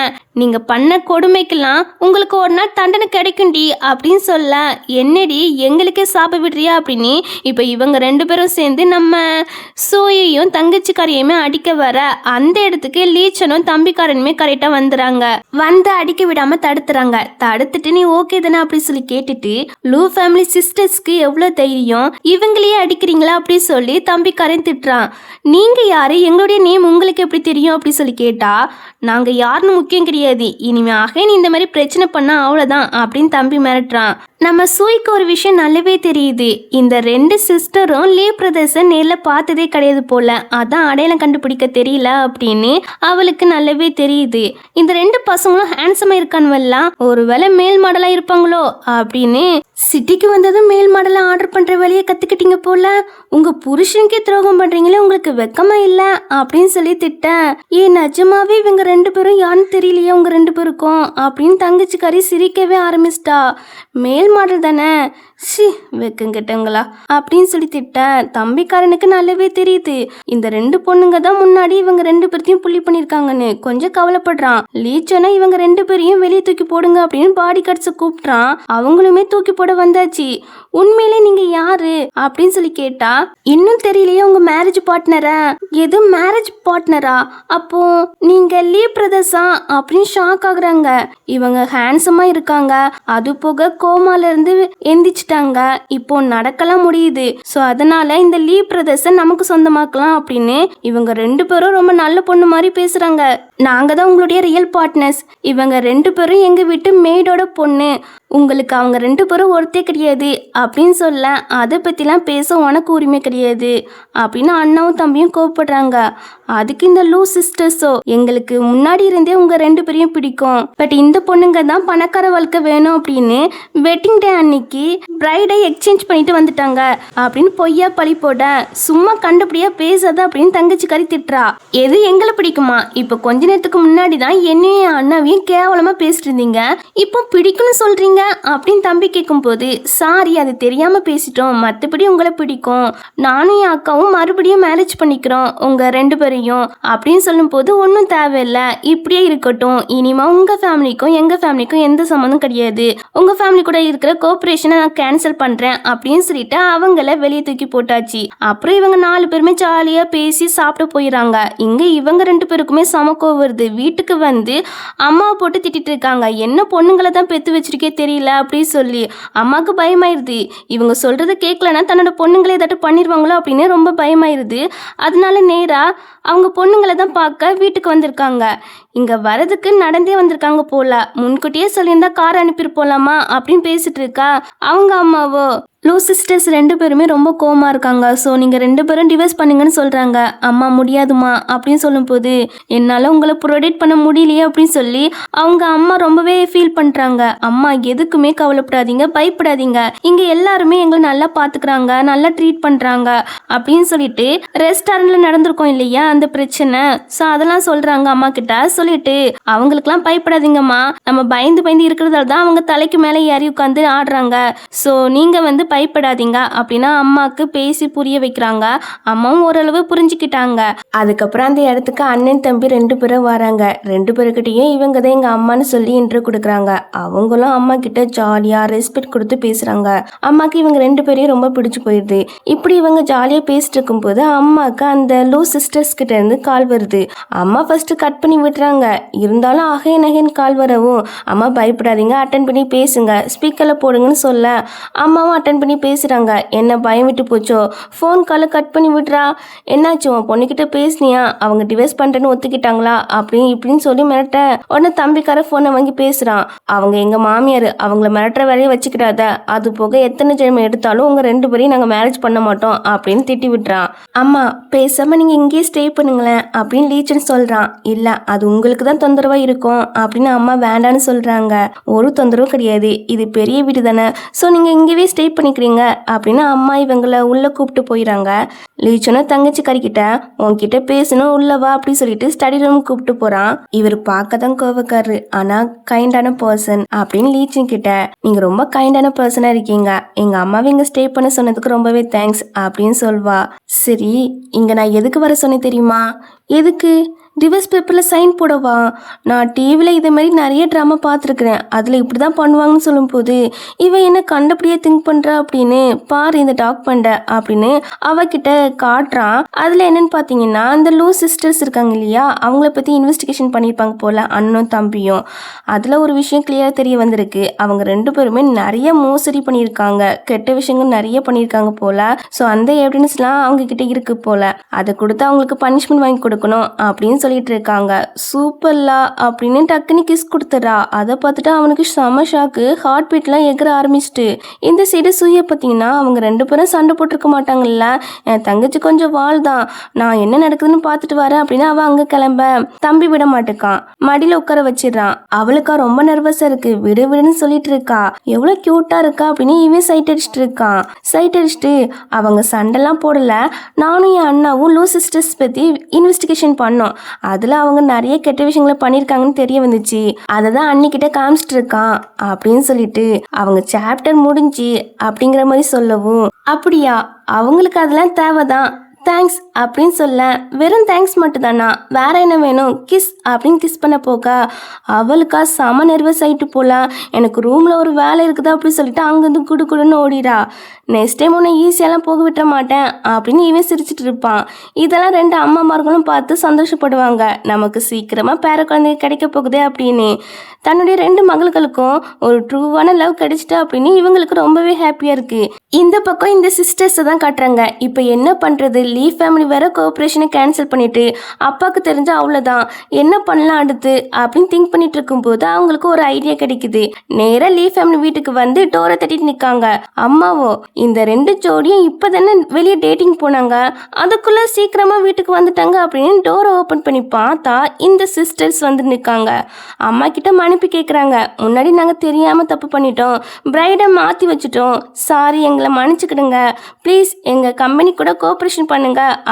நீங்க பண்ண கொடுமைக்கெல்லாம் உங்களுக்கு ஒரு நாள் தண்டனை கிடைக்கும்டி அப்படின்னு சொல்ல, என்னடி எங்களுக்கே சாப்ப விடுறியா அப்படின்னு இப்போ இவங்க 2 பேரும் சேர்ந்து நம்ம சூயையும் தங்கச்சிக்காரையுமே அடிக்க வர, அந்த இடத்துக்கு லீச்சனும் தம்பிக்காரனுமே கரெக்டா வந்துறாங்க. வந்து அடிக்க விடாம தடுத்துறாங்க. தடுத்துட்டு நீ ஓகே தானே அப்படின்னு சொல்லி கேட்டுட்டு, லூ ஃபேமிலி சிஸ்டர்ஸ்க்கு எவ்வளவு தைரியம், இவங்களையே அடிக்கிறீங்களா அப்படி சொல்லி தம்பிக்காரன் திட்டுறான். நீங்க யாரு, எங்களுடைய நேம் உங்களுக்கு எப்படி தெரியும் அப்படி சொல்லி கேட்டா, நாங்க யாருன்னு முக்கியம் கிடையாது, இனிமே அகைன் இந்த மாதிரி பிரச்சனை பண்ணா அவ்வளவுதான் அப்படின்னு தம்பி மிரட்டுறான். நம்ம சூய்க்கு ஒரு விஷயம் நல்லாவே தெரியுது, இந்த 2 சிஸ்டரும் லீ பிரதர்ஸை நேர்ல பார்த்ததே கிடையாது போல, அதான் அடையாளம் கண்டுபிடிக்க தெரியல அப்படின்னு அவளுக்கு நல்லாவே தெரியுது. இந்த 2 பசங்களும் ஹேண்ட்ஸமா இருக்கானுவெல்லாம் ஒருவேளை மேல் மாடலா இருப்பாங்களோ அப்படின்னு. சிட்டிக்கு வந்ததும் மேல் மாடலா ஆர்டர் பண்ற வேலையை கத்துக்கிட்டீங்க போல, உங்க புருஷனுக்கே துரோகம் பண்றீங்களே, உங்களுக்கு வெக்கமா இல்ல அப்படின்னு சொல்லி திட்ட. நிஜமாவே இவங்க 2 பேரும் யாருன்னு தெரியலையே உங்க 2 பேருக்கும் அப்படின்னு தங்கச்சிக்காரி சிரிக்கவே ஆரம்பிச்சிட்டா. மேல் மாடல் தானே, சி வெக்கங்கிட்டங்களா அப்படின்னு சொல்லி திட்ட. தம்பிக்காரனுக்கு நல்லாவே தெரியுது, இந்த 2 பொண்ணுங்க தான் முன்னாடி இவங்க 2 பேர்த்தையும் புள்ளி பண்ணிருக்காங்கன்னு. கொஞ்சம் கவலைப்படுறான். லீச்சனா இவங்க 2 பேரையும் வெளியே தூக்கி போடுங்க அப்படின்னு பாடி கார்ட்ஸை கூப்பிட்றான். அவங்களுமே தூக்கி போட வந்தாச்சு. உண்மையிலே நீங்க யாரு அப்படின்னு சொல்லி கேட்டா, இன்னும் தெரியலையே உங்க மேரேஜ் பார்ட்னரா? எது மேரேஜ் பார்ட்னரா? அப்போ நீங்க லீ பிரதர்ஸா அப்படின்னு ஷாக் ஆகுறாங்க. இவங்க ஹேண்ட்ஸமா இருக்காங்க, அது போக கோமால இருந்து எந்திரிச்சிட்டாங்க, இப்போ நடக்கலாம் முடியுது. ஸோ அதனால இந்த லீ பிரதர்ஸை நமக்கு சொந்தமாக்கலாம் அப்படின்னு இவங்க 2 பேரும் ரொம்ப நல்ல பொண்ணு மாதிரி பேசுறாங்க. நாங்க தான் உங்களுடைய ரியல் பார்ட்னர்ஸ், இவங்க 2 பேரும் எங்க வீட்டு மெய்டோட பொண்ணு, உங்களுக்கு அவங்க 2 பேரும் ஒருத்தே கிடையாது அப்படின்னு சொல்ல, அதை பற்றிலாம் பேச உனக்கு உரிமை கிடையாது அப்படின்னு அண்ணாவும் தம்பியும் கோவப்படுறாங்க. அதுக்கு இந்த லூ சிஸ்டர்ஸோ, எங்களுக்கு முன்னாடி இருந்தே உங்க 2 பேரையும் பிடிக்கும், பட் இந்த பொண்ணுங்க தான் பணக்கார வாழ்க்கை வேணும் அப்படின்னு வெட்டிங் டே அன்னைக்கு பிரைடை எக்ஸ்சேஞ்ச் பண்ணிட்டு வந்துட்டாங்க அப்படின்னு பொய்யா பழி போட, சும்மா கண்டுபிடியா பேசாத அப்படின்னு தங்கச்சிக்காரி திட்டுறா. எது எங்களை பிடிக்குமா? இப்போ கொஞ்ச நேரத்துக்கு முன்னாடி தான் என்னையும் அண்ணாவையும் கேவலமா பேசிட்டு இருந்தீங்க, இப்போ பிடிக்கும்னு சொல்றீங்க அப்படின்னு தம்பி கேட்கும் போது, சாரி அது தெரியாம பேசிட்டோம், மற்றபடி உங்களை பிடிக்கும், நானும் என் அக்காவும் மறுபடியும் மேரேஜ் பண்ணிக்கிறோம் உங்க 2 பேரையும் அப்படின்னு சொல்லும் போது, ஒன்றும் தேவையில்லை, இப்படியே இருக்கட்டும், இனிமே உங்க ஃபேமிலிக்கும் எங்க ஃபேமிலிக்கும் எந்த சம்மந்தம் கிடையாது, உங்க ஃபேமிலி கூட இருக்கிற கோஆபரேஷனை நான் கேன்சல் பண்றேன் அப்படின்னு சொல்லிட்டு அவங்கள வெளியே தூக்கி போட்டாச்சு. அப்புறம் இவங்க 4 பேருமே ஜாலியா பேசி சாப்பிட போயிடறாங்க. இங்க இவங்க 2 பேருக்குமே சமக்கோ வருது. வீட்டுக்கு வந்து அம்மாவை போட்டு திட்டிட்டு இருக்காங்க, என்ன பொண்ணுங்களை தான் பெத்து வச்சிருக்கே தெரியல அப்படின்னு சொல்லி. அம்மாவுக்கு பயமாயிருது, இவங்க சொல்றதை கேட்கலன்னா தன்னோட பொண்ணுங்களை ஏதாட்டும் பண்ணிடுவாங்களோ அப்படின்னு ரொம்ப பயமாயிருது. அதனால நேரா அவங்க பொண்ணுங்களை தான் பார்க்க வீட்டுக்கு வந்திருக்காங்க. இங்க வரதுக்கு நடந்தே வந்திருக்காங்க போல, முன்கூட்டியே சொல்லியிருந்தா கார் அனுப்பியிருப்போலாமா அப்படின்னு பேசிட்டு இருக்கா. அவங்க அம்மாவோ, லூ சிஸ்டர்ஸ் 2 பேருமே ரொம்ப கோவமா இருக்காங்க, ஸோ நீங்கள் 2 பேரும் டிவோர்ஸ் பண்ணுங்கன்னு சொல்கிறாங்க. அம்மா முடியாதுமா அப்படின்னு சொல்லும்போது, என்னால் உங்களை ப்ரொடெக்ட் பண்ண முடியலையே அப்படின்னு சொல்லி அவங்க அம்மா ரொம்பவே ஃபீல் பண்ணுறாங்க. அம்மா எதுக்குமே கவலைப்படாதீங்க, பயப்படாதீங்க, இங்கே எல்லாருமே எங்களை நல்லா பார்த்துக்கிறாங்க, நல்லா ட்ரீட் பண்ணுறாங்க அப்படின்னு சொல்லிட்டு ரெஸ்டாரண்ட்டில் நடந்திருக்கோம் இல்லையா அந்த பிரச்சனை, ஸோ அதெல்லாம் சொல்கிறாங்க அம்மா கிட்ட. சொல்லிட்டு அவங்களுக்குலாம் பயப்படாதீங்கம்மா, நம்ம பயந்து பயந்து இருக்கிறதால தான் அவங்க தலைக்கு மேலே ஏறி உட்காந்து ஆடுறாங்க, ஸோ நீங்கள் வந்து பயப்படாதீங்க அப்படின்னா அம்மாவுக்கு பேசி புரிய வைக்கிறாங்க. அம்மாவும் ஓரளவு புரிஞ்சுக்கிட்டாங்க. அதுக்கப்புறம் அந்த இடத்துக்கு அண்ணன் தம்பி 2 பேரும் வராங்க. 2 பேருக்கிட்டையும் இவங்க தான் எங்க அம்மான்னு சொல்லி இன்ட்ரோ கொடுக்குறாங்க. அவங்களும் அம்மா கிட்ட ஜாலியா ரெஸ்பெக்ட் கொடுத்து பேசுறாங்க. அம்மாக்கு இவங்க 2 பேரையும் ரொம்ப பிடிச்சு போயிடுது. இப்படி இவங்க ஜாலியா பேசிட்டு இருக்கும் போது அம்மாக்கு அந்த லூ சிஸ்டர்ஸ் கிட்ட இருந்து கால் வருது. அம்மா ஃபர்ஸ்ட் கட் பண்ணி விட்டுறாங்க. இருந்தாலும் அகைன் கால் வரவும், அம்மா பயப்படாதீங்க, அட்டன் பண்ணி பேசுங்க, ஸ்பீக்கர்ல போடுங்கன்னு சொல்ல அம்மாவும் அட்டன் பண்ணி பேசுகிறாங்க. என்ன பயம் விட்டு போச்சோ? ஃபோன் காலை கட் பண்ணி விட்றா. என்னாச்சு, உன் பொண்ணுக்கிட்ட பேசுனியா? அவங்க டிவைஸ் பண்ணுறேன்னு ஒத்துக்கிட்டாங்களா? இப்படின்னு சொல்லி மிரட்ட உடனே தம்பிக்கார ஃபோனை வாங்கி பேசுகிறான். அவங்க எங்கள் மாமியார், அவங்கள மிரட்டுற வேலையை வச்சுக்கிடாத. அது போக எத்தனை ஜென்மம் எடுத்தாலும் உங்கள் 2 பேரையும் நாங்கள் மேரேஜ் பண்ண மாட்டோம் அப்படின்னு திட்டி விட்டுறான். அம்மா பேசாமல் நீங்கள் இங்கேயே ஸ்டே பண்ணுங்களேன் அப்படின்னு லீச்சன் சொல்கிறான். இல்லை, அது உங்களுக்கு தான் தொந்தரவாக இருக்கும் அப்படின்னு அம்மா வேண்டான்னு சொல்கிறாங்க. ஒரு தொந்தரவும் கிடையாது, இது பெரிய வீடு தானே, ஸோ நீங்கள் இங்கேயே ஸ்டே பண்ணிக்கிறீங்க அப்படின்னு அம்மா இவங்களை உள்ளே கூப்பிட்டு போயிடறாங்க. லீச்சனும் தங்கச்சி கறிக்கிட்ட உன்கிட்ட பேசணும் உள்ளவா அப்படி சொல்லிட்டு ஸ்டடி ரூம் கூப்பிட்டு போகிறான். இவர் பார்க்க தான் கோவக்காரரு, ஆனால் கைண்டான பர்சன் அப்படின்னு லீச்சன் கிட்ட, நீங்கள் ரொம்ப கைண்டான பர்சனாக இருக்கீங்க, எங்கள் அம்மாவை இங்கே ஸ்டே பண்ண சொன்னதுக்கு ரொம்பவே தேங்க்ஸ் அப்படின்னு சொல்வா. சரி, இங்கே நான் எதுக்கு வர சொன்னேன் தெரியுமா? எதுக்கு? டிவோர்ஸ் பேப்பரில் சைன் போடவா? நான் டிவியில் இதே மாதிரி நிறைய ட்ராமா பார்த்துருக்குறேன், அதில் இப்படி தான் பண்ணுவாங்கன்னு சொல்லும்போது இவன் என்ன கண்டபடியே திங்க் பண்ணுறா அப்படின்னு பாரு இந்த டாக்குமெண்ட அப்படின்னு அவகிட்ட காட்டுறான். அதில் என்னன்னு பார்த்தீங்கன்னா, அந்த லூ சிஸ்டர்ஸ் இருக்காங்க இல்லையா, அவங்கள பற்றி இன்வெஸ்டிகேஷன் பண்ணியிருப்பாங்க போல், அண்ணனும் தம்பியும். அதில் ஒரு விஷயம் கிளியராக தெரிய வந்திருக்கு. அவங்க 2 பேருமே நிறைய மோசடி பண்ணியிருக்காங்க, கெட்ட விஷயங்கள் நிறைய பண்ணியிருக்காங்க போல். ஸோ அந்த எவிடன்ஸ்லாம் அவங்க கிட்ட இருக்கு போல். அதை கொடுத்து அவங்களுக்கு பனிஷ்மெண்ட் வாங்கி கொடுக்கணும் அப்படின்னு சொல்லிட்டு இருக்காங்க. சூப்பர்லா அப்படின்னு டக்குனு கிஸ் கொடுத்துறா. அதை பார்த்துட்டு அவனுக்கு செம ஷாக்கு, ஹார்ட் பீட்லாம் எகிற ஆரம்பிச்சிட்டு. இந்த சைடு சூய பார்த்தீங்கன்னா, அவங்க 2 பேரும் சண்டை போட்டிருக்க மாட்டாங்கல்ல, என் தங்கச்சி கொஞ்சம் வாழ் தான், நான் என்ன நடக்குதுன்னு பார்த்துட்டு வரேன் அப்படின்னு அவன் அங்கே கிளம்ப தம்பி விட மாட்டேக்கான். மடியில் உட்கார வச்சிடறான். அவளுக்கா ரொம்ப நர்வஸாக இருக்கு, விடு விடுன்னு சொல்லிட்டு இருக்கா. எவ்வளோ க்யூட்டாக இருக்கா அப்படின்னு இவன் சைட் அடிச்சுட்டு இருக்கான். சைட் அடிச்சுட்டு அவங்க சண்டைலாம் போடல, நானும் என் அண்ணாவும் லூ சிஸ்டர்ஸ் பற்றி இன்வெஸ்டிகேஷன் பண்ணோம், அதில் அவங்க நிறைய கெட்ட விஷயங்களை பண்ணியிருக்காங்கன்னு தெரிய வந்துச்சு, அதை தான் அன்னிக்கிட்ட காமிச்சிட்டு இருக்கான் அப்படின்னு சொல்லிட்டு அவங்க சாப்டர் முடிஞ்சு அப்படிங்கிற மாதிரி சொல்லவும், அப்படியா அவங்களுக்கு அதெல்லாம் தேவைதான், தேங்க்ஸ் அப்படின்னு சொல்ல, வெறும் தேங்க்ஸ் மட்டும் தானா, வேற என்ன வேணும், கிஸ் அப்படின்னு கிஸ் பண்ண போக அவளுக்கா செம நர்வஸ் ஆகிட்டு போகலாம். எனக்கு ரூமில் ஒரு வேலை இருக்குது அப்படின்னு சொல்லிட்டு அங்கேருந்து குடுன்னு ஓடிடா. நெக்ஸ்ட் டைம் உன்னை ஈஸியெல்லாம் போக விட்ட மாட்டேன் அப்படின்னு இவன் சிரிச்சிட்டு இருப்பான். இதெல்லாம் 2 அம்மாமார்களும் பார்த்து சந்தோஷப்படுவாங்க, நமக்கு சீக்கிரமாக பேர குழந்தைங்க கிடைக்க போகுதே அப்படின்னு. தன்னுடைய 2 மகள்களுக்கும் ஒரு ட்ரூவான லவ் கிடைச்சிட்டா அப்படின்னு இவங்களுக்கு ரொம்பவே ஹாப்பியாக இருக்குது. இந்த பக்கம் இந்த சிஸ்டர்ஸை தான் காட்டுறாங்க. இப்போ என்ன பண்ணுறது, லீ ஃபேமிலி வேற கோஆப்ரேஷனை கேன்சல் பண்ணிட்டு அப்பாவுக்கு தெரிஞ்ச அவ்வளோதான், என்ன பண்ணலாம் அடுத்து அப்படின்னு திங்க் பண்ணிட்டு இருக்கும்போது அவங்களுக்கு ஒரு ஐடியா கிடைக்குது. நேராக லீ ஃபேமிலி வீட்டுக்கு வந்து டோரை தட்டிட்டு நிற்காங்க. அம்மாவோ, இந்த 2 ஜோடியும் இப்போ தானே வெளியே டேட்டிங் போனாங்க, அதுக்குள்ளே சீக்கிரமாக வீட்டுக்கு வந்துட்டாங்க அப்படின்னு டோரை ஓப்பன் பண்ணி பார்த்தா இந்த சிஸ்டர்ஸ் வந்து நிற்காங்க. அம்மா கிட்ட மன்னிப்பு கேட்குறாங்க. முன்னாடி நாங்கள் தெரியாமல் தப்பு பண்ணிட்டோம், பிரைடை மாற்றி வச்சுட்டோம், சாரி எங்களை மன்னிச்சுக்கிடுங்க, ப்ளீஸ் எங்கள் கம்பெனி கூட கோஆப்ரேஷன் பண்ணுங்க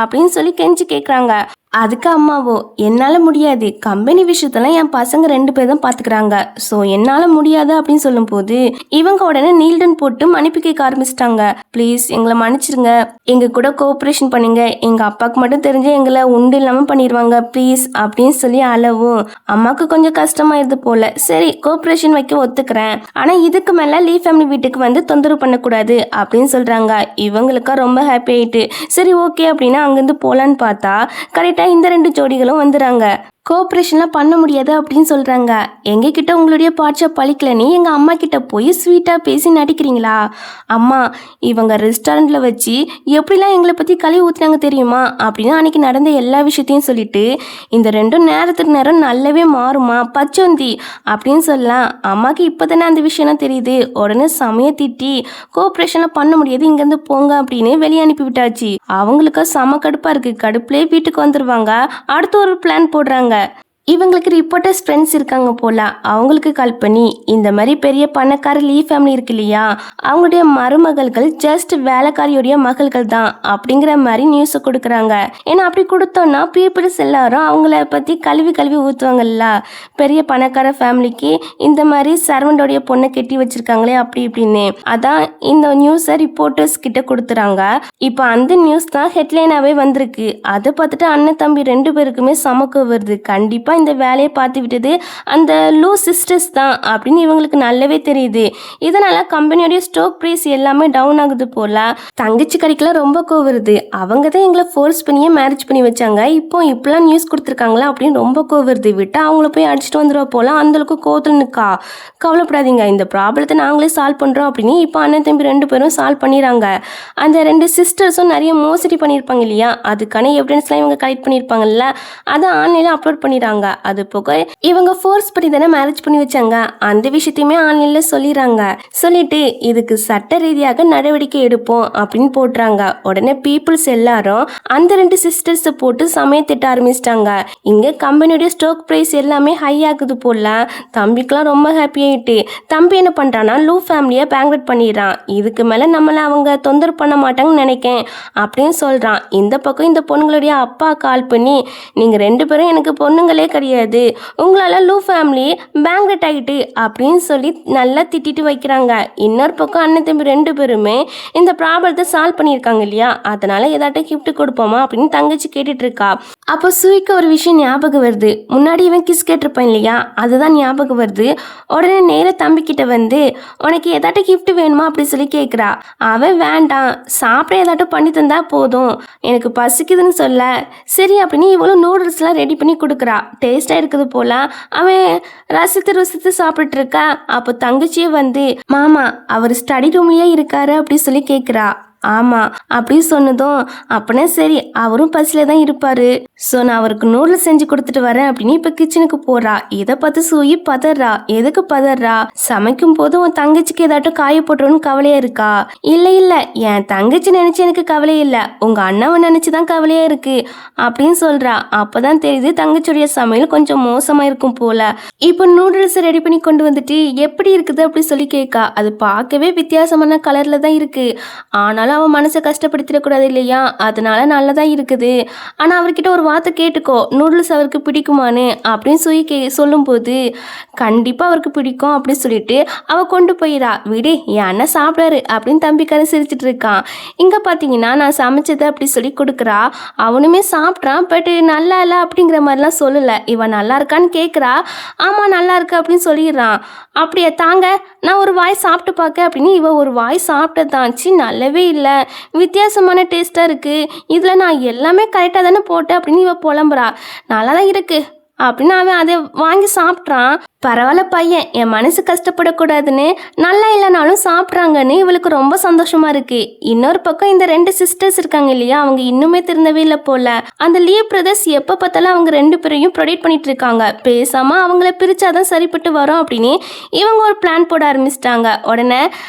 அப்படின்னு சொல்லி கெஞ்சி கேட்குறாங்க. அதுக்கு அம்மாவோ, என்னால் முடியாது, கம்பெனி விஷயத்தெல்லாம் என் பசங்க 2 பேர் தான் பார்த்துக்கிறாங்க, ஸோ என்னால் முடியாது அப்படின்னு சொல்லும்போது இவங்க உடனே நீல்டன் போட்டு மன்னிப்பு கேட்க ஆரம்பிச்சிட்டாங்க. ப்ளீஸ் எங்களை மன்னிச்சிருங்க, எங்கள் கூட கோஆப்ரேஷன் பண்ணுங்க, எங்கள் அப்பாவுக்கு மட்டும் தெரிஞ்சு எங்களை உண்டு இல்லாமல் பண்ணிடுவாங்க ப்ளீஸ் அப்படின்னு சொல்லி அளவும். அம்மாவுக்கு கொஞ்சம் கஷ்டமாயிருது போல. சரி கோஆப்ரேஷன் வைக்க ஒத்துக்கிறேன், ஆனால் இதுக்கு மேலே லீ ஃபேமிலி வீட்டுக்கு வந்து தொந்தரவு பண்ணக்கூடாது அப்படின்னு சொல்கிறாங்க. இவங்களுக்கா ரொம்ப ஹாப்பி ஆயிட்டு சரி ஓகே அப்படின்னா அங்கேருந்து போகலான்னு பார்த்தா கரெக்டாக இந்த 2 ஜோடிகளும் வந்துடுறாங்க. கோஆப்ரேஷன்லாம் பண்ண முடியாது அப்படின்னு சொல்கிறாங்க. எங்ககிட்ட உங்களுடைய பாட்சா பழிக்கலன்னு எங்கள் அம்மா கிட்ட போய் ஸ்வீட்டாக பேசி நடிக்கிறீங்களா? அம்மா, இவங்க ரெஸ்டாரண்ட்டில் வச்சு எப்படிலாம் எங்களை பற்றி கழுவி ஊற்றுனாங்க தெரியுமா அப்படின்னு அன்றைக்கி நடந்த எல்லா விஷயத்தையும் சொல்லிட்டு, இந்த 2 நேரத்துக்கு நேரம் நல்லாவே மாறுமா பச்சோந்தி அப்படின்னு சொல்லலாம். அம்மாவுக்கு இப்போ தானே அந்த விஷயம்லாம் தெரியுது. உடனே சமய திட்டி கோஆப்ரேஷன்லாம் பண்ண முடியாது, இங்கேருந்து போங்க அப்படின்னு வெளியே அனுப்பி விட்டாச்சு. அவங்களுக்கு செம கடுப்பாக இருக்குது. கடுப்புலேயே வீட்டுக்கு வந்துடுவாங்க. அடுத்து ஒரு பிளான் போடுறாங்க. இவங்களுக்கு ரிப்போர்ட்டர்ஸ் ஃப்ரெண்ட்ஸ் இருக்காங்க போல, அவங்களுக்கு கால் பண்ணி இந்த மாதிரி பெரிய பணக்கார லீ ஃபேமிலி இருக்கு இல்லையா, அவங்களுடைய மருமகள்கள் ஜஸ்ட் வேலைக்காரியோடைய மகள்கள் தான் அப்படிங்கிற மாதிரி நியூஸை கொடுக்குறாங்க. ஏன்னா அப்படி கொடுத்தோன்னா பீப்புள்ஸ் எல்லாரும் அவங்கள பற்றி கழுவி ஊற்றுவாங்கல்ல, பெரிய பணக்கார ஃபேமிலிக்கு இந்த மாதிரி சர்வெண்டோடைய பொண்ணை கெட்டி வச்சிருக்காங்களே அப்படி இப்படின்னு. அதான் இந்த நியூஸை ரிப்போர்ட்டர்ஸ் கிட்ட கொடுத்துறாங்க. இப்போ அந்த நியூஸ் தான் ஹெட்லைனாகவே வந்திருக்கு. அதை பார்த்துட்டு அண்ணன் தம்பி 2 பேருக்குமே சமக்க வருது. கண்டிப்பாக கண்டிப்பாக இந்த வேலையை பார்த்து விட்டது அந்த லூ சிஸ்டர்ஸ் தான் அப்படின்னு இவங்களுக்கு நல்லாவே தெரியுது. இதனால கம்பெனியோடைய ஸ்டாக் ப்ரைஸ் எல்லாமே டவுன் ஆகுது போல. தங்கச்சி கடைக்கெல்லாம் ரொம்ப கோவருது. அவங்க தான் எங்களை ஃபோர்ஸ் பண்ணியே மேரேஜ் பண்ணி வச்சாங்க, இப்போ இப்பெல்லாம் நியூஸ் கொடுத்துருக்காங்களா அப்படின்னு ரொம்ப கோவருது. விட்டா அவங்கள போய் அடிச்சுட்டு வந்துடுவா போல, அந்தளவுக்கு கோவத்தில் நிற்கா. கவலைப்படாதீங்க, இந்த ப்ராப்ளத்தை நாங்களே சால்வ் பண்ணுறோம் அப்படின்னு இப்போ அண்ணன் தம்பி 2 பேரும் சால்வ் பண்ணிடுறாங்க. அந்த 2 சிஸ்டர்ஸும் நிறைய மோசடி பண்ணியிருப்பாங்க இல்லையா, அதுக்கான எவிடன்ஸ்லாம் இவங்க கலெக்ட் பண்ணியிருப்பாங்கல்ல, அதை ஆன்லைனில் அப்லோட் பண்ணிடுறாங்க. அது போக இவங்க ஃபோர்ஸ் பண்ணி தானே மேரேஜ் பண்ணி வச்சாங்க, அந்த விஷயத்தையுமே ஆன்லைனில் சொல்லிடுறாங்க. சொல்லிட்டு இதுக்கு சட்ட ரீதியாக நடவடிக்கை எடுப்போம் அப்படின்னு போட்டுறாங்க. உடனே பீப்புள்ஸ் எல்லாரும் அந்த 2 சிஸ்டர்ஸை போட்டு சமயத்திட்ட ஆரம்பிச்சிட்டாங்க. இங்க கம்பெனியோட ஸ்டாக் பிரைஸ் எல்லாமே ஹை ஆகுது போல. தம்பிக்கெல்லாம் ரொம்ப ஹாப்பி ஆயிட்டு தம்பி என்ன பண்றான்னா லூ ஃபேமிலியை பேங்க்ரப்ட் பண்ணிடுறான். இதுக்கு மேல நம்மள அவங்க தொந்தரவு பண்ண மாட்டாங்கன்னு நினைக்கேன் அப்படின்னு சொல்றான். இந்த பக்கம் இந்த பொண்ணுங்களுடைய அப்பா கால் பண்ணி, நீங்க 2 பேரும் எனக்கு பொண்ணுங்களே கிடையாது, உங்களால லூ ஃபேமிலி பேங்க்ரப்ட் ஆகிட்டு அப்படின்னு சொல்லி நல்லா திட்டிட்டு வைக்கிறாங்க. இன்னொரு பக்கம் அண்ணன் தம்பி 2 பேருமே இந்த ப்ராப்ளத்தை சால்வ் பண்ணியிருக்காங்க இல்லையா, அதனால ஏதாட்டும் கிஃப்ட் கொடுப்போமா அப்படின்னு தங்கச்சி கேட்டுட்டு இருக்கா. அப்போ சூய்க்கு ஒரு விஷயம் ஞாபகம் வருது. முன்னாடி இவன் கிஸ் கேட்டிருப்பான் இல்லையா, அதுதான் ஞாபகம் வருது. உடனே நேர தம்பி கிட்ட வந்து, உனக்கு ஏதாட்டும் கிஃப்ட் வேணுமா அப்படி சொல்லி கேட்குறா. அவன் வேண்டாம், சாப்பிட ஏதாட்டும் பண்ணி தந்தா போதும், எனக்கு பசிக்குதுன்னு சொல்ல. சரி அப்படின்னு இவளும் நூடுல்ஸ்லாம் ரெடி பண்ணி கொடுக்குறா. டேஸ்டாக இருக்குது போல. அவன் ரசித்து சாப்பிட்டுட்டு இருக்கா. அப்போ தங்கச்சியே வந்து, மாமா அவர் ஸ்டடி ரூம்லயே இருக்காரு அப்படி சொல்லி கேட்குறா. ஆமாம் அப்படி சொன்னதும், அப்படின்னா சரி அவரும் பசியில் தான் இருப்பார், ஸோ நான் அவருக்கு நூடுல்ஸ் செஞ்சு கொடுத்துட்டு வரேன் அப்படின்னு இப்போ கிச்சனுக்கு போகிறா. இதை பார்த்து சூயி பதறா. எதுக்கு பதறா? சமைக்கும் போது உன் தங்கச்சிக்கு ஏதாட்டும் காய போட்டுருன்னு கவலையா இருக்கா? இல்லை இல்லை, என் தங்கச்சி நினச்சி எனக்கு கவலை இல்லை, உங்கள் அண்ணாவை நினச்சி தான் கவலையாக இருக்கு அப்படின்னு சொல்கிறா. அப்போ தான் தெரியுது தங்கச்சியுடைய சமையல் கொஞ்சம் மோசமாக இருக்கும் போல. இப்போ நூடுல்ஸ் ரெடி பண்ணி கொண்டு வந்துட்டு எப்படி இருக்குது அப்படி சொல்லி கேட்கா. அது பார்க்கவே வித்தியாசமான கலரில் தான் இருக்குது. ஆனாலும் அவன் மனசை கஷ்டப்படுத்திடக்கூடாது இல்லையா, அதனால நல்லதா இருக்குது. ஆனால் அவர்கிட்ட ஒரு வார்த்தை கேட்டுக்கோ, நூடுல்ஸ் அவருக்கு பிடிக்குமான்னு அப்படின்னு சொல்லி சொல்லும்போது, கண்டிப்பாக அவருக்கு பிடிக்கும் அப்படின்னு சொல்லிட்டு அவள் கொண்டு போயிடா. விடு, என் அண்ணன் சாப்பிடாரு அப்படின்னு தம்பிக்கார சிரிச்சிட்டு இருக்கான். இங்கே பார்த்தீங்கன்னா நான் சமைச்சது அப்படி சொல்லி கொடுக்குறா. அவனுமே சாப்பிட்றான். பட் நல்லா இல்லை அப்படிங்கிற மாதிரிலாம் சொல்லலை. இவன் நல்லா இருக்கான்னு கேட்குறா. ஆமாம் நல்லா இருக்கு அப்படின்னு சொல்லிடுறான். அப்படியே தாங்க நான் ஒரு வாய் சாப்பிட்டு பார்க்க அப்படின்னு இவன் ஒரு வாய் சாப்பிட்டதாச்சு. நல்லாவே இல்லை, வித்தியாசமான டேஸ்ட்டாக இருக்குது, இதில் நான் எல்லாமே கரெக்டாக தானே போட்டேன் அப்படின்னு இவன் புலம்புறா. நல்லா தான் இருக்குது அப்படின்னு அவன் அதை வாங்கி சாப்பிட்றான். பரவாயில்ல பையன், என் மனசு கஷ்டப்படக்கூடாதுன்னு நல்லா இல்லைனாலும் சாப்பிட்றாங்கன்னு இவளுக்கு ரொம்ப சந்தோஷமா இருக்கு. இன்னொரு பக்கம் இந்த 2 சிஸ்டர்ஸ் இருக்காங்க இல்லையா, அவங்க இன்னுமே திருந்தவே இல்லை போல. அந்த லீ பிரதர்ஸ் எப்போ பார்த்தாலும் அவங்க 2 பேரையும் ப்ரொடெக்ட் பண்ணிட்டு இருக்காங்க. பேசாம அவங்கள பிரிச்சாதான் சரிப்பட்டு வரும் அப்படின்னு இவங்க ஒரு பிளான் போட ஆரம்பிச்சிட்டாங்க. உடனே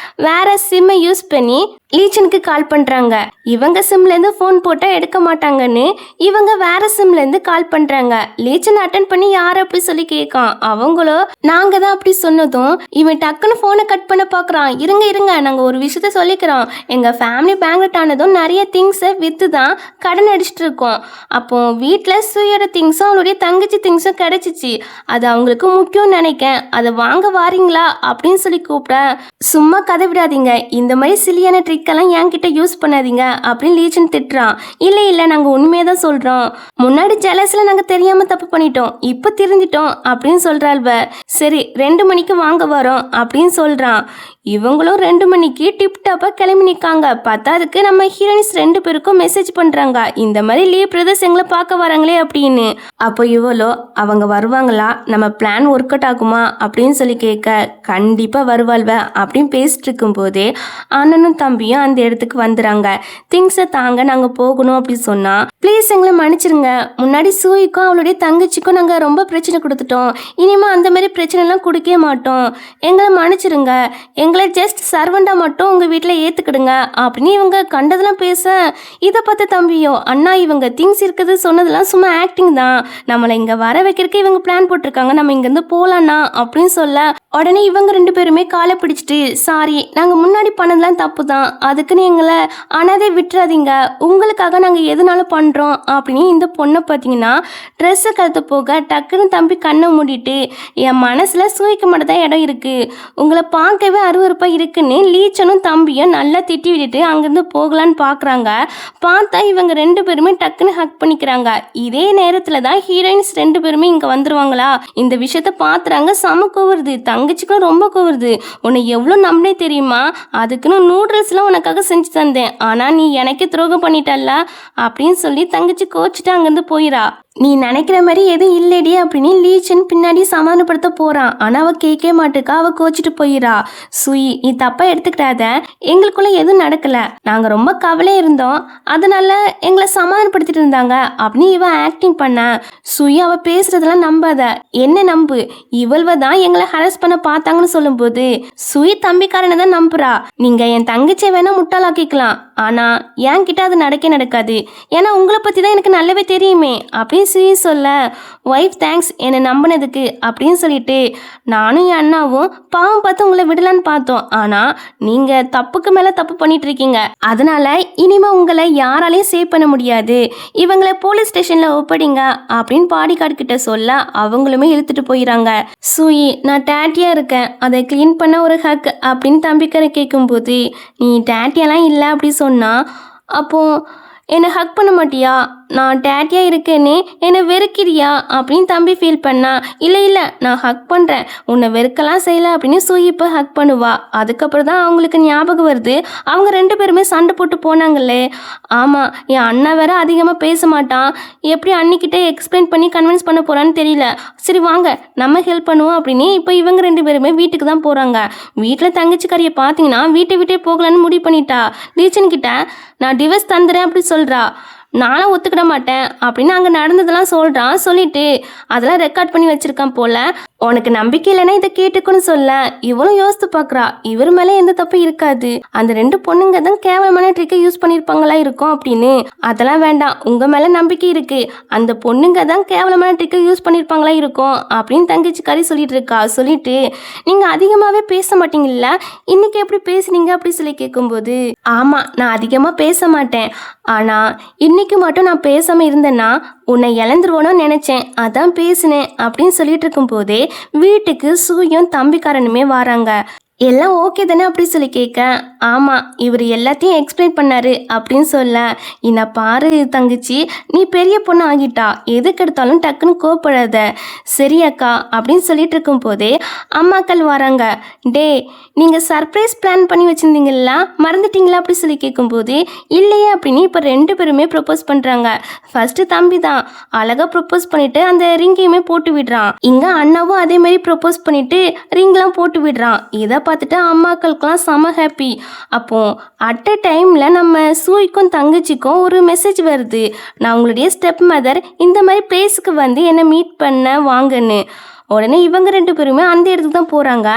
வேற சிம்மை யூஸ் பண்ணி லீச்சனுக்கு கால் பண்றாங்க. இவங்க சிம்லேருந்து ஃபோன் போட்டால் எடுக்க மாட்டாங்கன்னு இவங்க வேற சிம்லேருந்து கால் பண்றாங்க. லீச்சன் அட்டன் பண்ணி யார் அப்படி சொல்லி கேட்கான். அவங்களோ நாங்க தான் அப்படி சொன்னதும் இவன் டக்குன்னு ஃபோனை கட் பண்ண பார்க்குறான். இருங்க நாங்கள் ஒரு விஷயத்த சொல்லிக்கிறோம். எங்கள் ஃபேமிலி பேங்க்ரப்ட் ஆனதும் நிறைய திங்ஸை விற்று தான் கடன் அடிச்சுட்டு இருக்கோம். அப்போ வீட்டில் சுயோட திங்ஸும் அவளுடைய தங்கச்சி திங்ஸும் கிடைச்சிச்சு. அது அவங்களுக்கு முக்கியம்னு நினைக்கேன், அதை வாங்க வாரீங்களா அப்படின்னு சொல்லி கூப்பிட, சும்மா கதை விடாதீங்க, இந்த மாதிரி சிலியான ட்ரிக்கெல்லாம் என்கிட்ட யூஸ் பண்ணாதீங்க அப்படின்னு லீச்சன் திட்டுறான். இல்லை நாங்கள் உண்மையை தான் சொல்கிறோம், முன்னாடி ஜெலஸில் நாங்கள் தெரியாமல் தப்பு பண்ணிட்டோம், இப்போ திருந்திட்டோம் அப்படின்னு சொல்கிறாள்வ. சரி 2 மணிக்கு வாங்க வரோம் அப்படின்னு சொல்கிறான். இவங்களும் 2 மணிக்கு டிப்டாப்பாக கிளம்பி நிற்காங்க. பத்தாதுக்கு நம்ம ஹீரோயின்ஸ் 2 பேருக்கும் மெசேஜ் பண்ணுறாங்க, இந்த மாதிரி லீவ் பிரதர்ஸ் எங்களை பார்க்க வராங்களே அப்படின்னு. அப்போ இவளோ அவங்க வருவாங்களா, நம்ம பிளான் ஒர்க் அவுட் ஆகுமா அப்படின்னு சொல்லி கேட்க, கண்டிப்பாக வருவாள்வ அப்படின்னு பேசிட்டு இருக்கும்போதே அண்ணனும் தம்பியும் அந்த இடத்துக்கு வந்துடுறாங்க. திங்ஸை தாங்க நாங்கள் போகணும் அப்படின்னு சொன்னால், ப்ளீஸ் எங்களை மன்னிச்சிருங்க, முன்னாடி சூய்க்கும் அவளுடைய தங்கச்சிக்கும் நாங்கள் ரொம்ப பிரச்சனை கொடுத்துட்டோம், இனிமேல் அந்த மாதிரி பிரச்சனைலாம் கொடுக்கவே மாட்டோம், எங்களை மன்னிச்சிருங்க, எங்களை ஜஸ்ட் சர்வெண்டாக மட்டும் உங்கள் வீட்டில் ஏற்றுக்கிடுங்க அப்படின்னு இவங்க கண்டதெல்லாம் பேச, இதை பார்த்து தம்பியோ, அண்ணா இவங்க திங்ஸ் இருக்குது சொன்னதெல்லாம் சும்மா ஆக்டிங் தான், நம்மளை இங்கே வர வைக்கிறதுக்கு இவங்க பிளான் போட்டிருக்காங்க, நம்ம இங்கேருந்து போகலாண்ணா அப்படின்னு சொல்ல, உடனே இவங்க 2 பேருமே காலை பிடிச்சிட்டு, சாரி நாங்கள் முன்னாடி பண்ணதெல்லாம் தப்பு தான், அதுக்குன்னு எங்களை அனாதை விட்டுறாதீங்க, உங்களுக்காக நாங்கள் எதுனாலும் பண்ணுறோம் அப்படின்னு இந்த பொண்ணை பார்த்தீங்கன்னா ட்ரெஸ்ஸை கழுத்த போக டக்குன்னு தம்பி கண்ணை மூடிட்டு, என் மனசில் சூய்க்க மட்டும் தான் இடம் இருக்குது, உங்களை பார்க்கவே அருவருப்பாக இருக்குன்னு லீச்சனும் தம்பியும் நல்லா திட்டி விட்டுட்டு அங்கேருந்து போகலான்னு பார்க்குறாங்க. பார்த்தா இவங்க 2 பேருமே டக்குன்னு ஹக் பண்ணிக்கிறாங்க. இதே நேரத்தில் தான் ஹீரோயின்ஸ் 2 பேருமே இங்கே வந்துருவாங்களா. இந்த விஷயத்த பார்த்துறாங்க. செம கோவருது, தங்கச்சிக்கும் ரொம்ப கோவருது. உன்னை எவ்வளோ நம்பினே தெரியுமா, அதுக்குன்னு நூடுல்ஸ்லாம் உனக்காக செஞ்சு தந்தேன், ஆனால் நீ எனக்கே துரோகம் பண்ணிட்டல்ல அப்படின்னு சொல்லி தங்கச்சி கோச்சிட்டு அங்கேருந்து போயிடா. நீ நினைக்கிற மாதிரி எதுவும் இல்லைடி அப்படின்னு லீச்சன் பின்னாடி சமாதானப்படுத்த போகிறான். ஆனால் அவள் கேட்கவே மாட்டுக்கா, அவள் கோச்சிட்டு போயிடா. சுயி நீ தப்பாக எடுத்துக்கிட்டாத, எங்களுக்குள்ளே எதுவும் நடக்கலை, நாங்கள் ரொம்ப கவலையாக இருந்தோம், அதனால எங்களை சமாதானப்படுத்திட்டு இருந்தாங்க அப்படின்னு இவன் ஆக்டிங் பண்ண. சுயி அவள் பேசுறதெல்லாம் நம்பாத, என்ன நம்பு, இவள்வ தான் எங்களை ஹரஸ் பண்ண பார்த்தாங்கன்னு சொல்லும்போது சுயி தம்பிக்காரனை தான் நம்புறா. நீங்கள் என் தங்கச்சியை வேணா முட்டாளாக்கிக்கலாம், ஆனால் என்கிட்ட அது நடக்காது, ஏன்னா உங்களை பற்றி தான் எனக்கு நல்லாவே தெரியுமே அப்படின்னு சுயி சொல்ல, ஒய்ஃப் தேங்க்ஸ் என்னை நம்பினதுக்கு அப்படின்னு சொல்லிட்டு, நானும் என் அண்ணாவும் பாவம் பார்த்து உங்களை விடலான்னு பார்த்தோம், ஆனால் நீங்கள் தப்புக்கு மேலே தப்பு பண்ணிட்டு இருக்கீங்க, அதனால இனிமே உங்களை யாராலையும் சேவ் பண்ண முடியாது, இவங்களை போலீஸ் ஸ்டேஷனில் ஒப்படைங்க அப்படின்னு பாடி கார்டு கிட்ட சொல்ல அவங்களுமே இழுத்துட்டு போயிடறாங்க. சுயி நான் டேட்டியாக இருக்கேன், அதை க்ளீன் பண்ண ஒரு ஹக் அப்படின்னு தம்பிக்கரை கேட்கும்போது, நீ டேட்டியெல்லாம் இல்லை அப்படி சொன்னா, அப்போ என்னை ஹக் பண்ண மாட்டியா, நான் டேட்டியாக இருக்கேன்னு என்னை வெறுக்கிறியா அப்படின்னு தம்பி ஃபீல் பண்ணா. இல்லை நான் ஹக் பண்ணுறேன், உன்னை வெறுக்கலாம் செய்யலை அப்படின்னு சுயி இப்போ ஹக் பண்ணுவா. அதுக்கப்புறம் தான் அவங்களுக்கு ஞாபகம் வருது, அவங்க 2 பேருமே சண்டை போட்டு போனாங்களே. ஆமாம், என் அண்ணா வேற அதிகமாக பேச மாட்டான், எப்படி அன்னிக்கிட்டே எக்ஸ்பிளைன் பண்ணி கன்வின்ஸ் பண்ண போகிறான்னு தெரியல, சரி வாங்க நம்ம ஹெல்ப் பண்ணுவோம் அப்படின்னு இப்போ இவங்க 2 பேருமே வீட்டுக்கு தான் போகிறாங்க. வீட்டில் தங்கச்சிக்காரியை பார்த்தீங்கன்னா வீட்டை விட்டே போகலான்னு முடிவு பண்ணிட்டா. லீச்சன் கிட்ட நான் டிவோர்ஸ் தந்துடுறேன் அப்படி சொல்கிறா. நானும் ஒத்துக்கிட மாட்டேன் அப்படின்னு அங்கே நடந்ததெல்லாம் சொல்கிறான். சொல்லிட்டு அதெல்லாம் ரெக்கார்ட் பண்ணி வச்சுருக்கான் போல், உனக்கு நம்பிக்கை இல்லைன்னா இதை கேட்டுக்குன்னு சொல்ல இவளும் யோசித்து பார்க்குறா. இவர் மேலே எந்த தப்பும் இருக்காது, அந்த 2 பொண்ணுங்க தான் கேவலமான ட்ரிக்கை யூஸ் பண்ணியிருப்பாங்களா இருக்கும் அப்படின்னு. அதெல்லாம் வேண்டாம், உங்கள் மேலே நம்பிக்கை இருக்குது, அந்த பொண்ணுங்க தான் கேவலமான ட்ரிக்கை யூஸ் பண்ணியிருப்பாங்களா இருக்கும் அப்படின்னு தங்கச்சிக்காரி சொல்லிட்டு இருக்கா. சொல்லிட்டு நீங்கள் அதிகமாகவே பேச மாட்டீங்கல்ல, இன்னைக்கு எப்படி பேசுனீங்க அப்படி சொல்லி கேட்கும்போது, ஆமாம் நான் அதிகமாக பேச மாட்டேன், ஆனால் இன்னைக்கு மட்டும் நான் பேசாமல் இருந்தேன்னா உன்னை இழந்துருவோன்னு நினச்சேன், அதான் பேசினேன் அப்படின்னு சொல்லிட்டு இருக்கும்போதே வீட்டுக்கு சூயும் தம்பிக்காரனுமே வராங்க. எல்லாம் ஓகே தானே அப்படி சொல்லி கேட்க, ஆமாம் இவர் எல்லாத்தையும் எக்ஸ்பிளைன் பண்ணாரு அப்படின்னு சொல்ல, என்னை பாரு தங்கச்சி, நீ பெரிய பொண்ணு ஆகிட்டா, எதுக்கு எடுத்தாலும் டக்குன்னு கோப்படாத சரி அக்கா அப்படின்னு சொல்லிட்டு இருக்கும் போதே அம்மாக்கள் வராங்க. டே நீங்கள் சர்ப்ரைஸ் பிளான் பண்ணி வச்சுருந்தீங்களா, மறந்துட்டீங்களா அப்படி சொல்லி கேட்கும்போது, இல்லையே அப்படின்னு இப்போ 2 பேருமே ப்ரொப்போஸ் பண்ணுறாங்க. ஃபர்ஸ்ட்டு தம்பி தான் அழகாக ப்ரொப்போஸ் பண்ணிட்டு அந்த ரிங்கையுமே போட்டு விடுறான். இங்கே அண்ணாவும் அதே மாதிரி ப்ரொப்போஸ் பண்ணிட்டு ரிங்லாம் போட்டு விடுறான். இதை பார்த்துட்டு அம்மாக்களுக்கெல்லாம் செம ஹாப்பி. அப்போ அட் அ டைமில் நம்ம சூய்க்கும் தங்கச்சிக்கும் ஒரு மெசேஜ் வருது, நான் உங்களுடைய ஸ்டெப் மதர் இந்த மாதிரி பிளேஸுக்கு வந்து என்னை மீட் பண்ண வாங்கன்னு. உடனே இவங்க 2 பேருமே அந்த இடத்துக்கு தான் போகிறாங்க.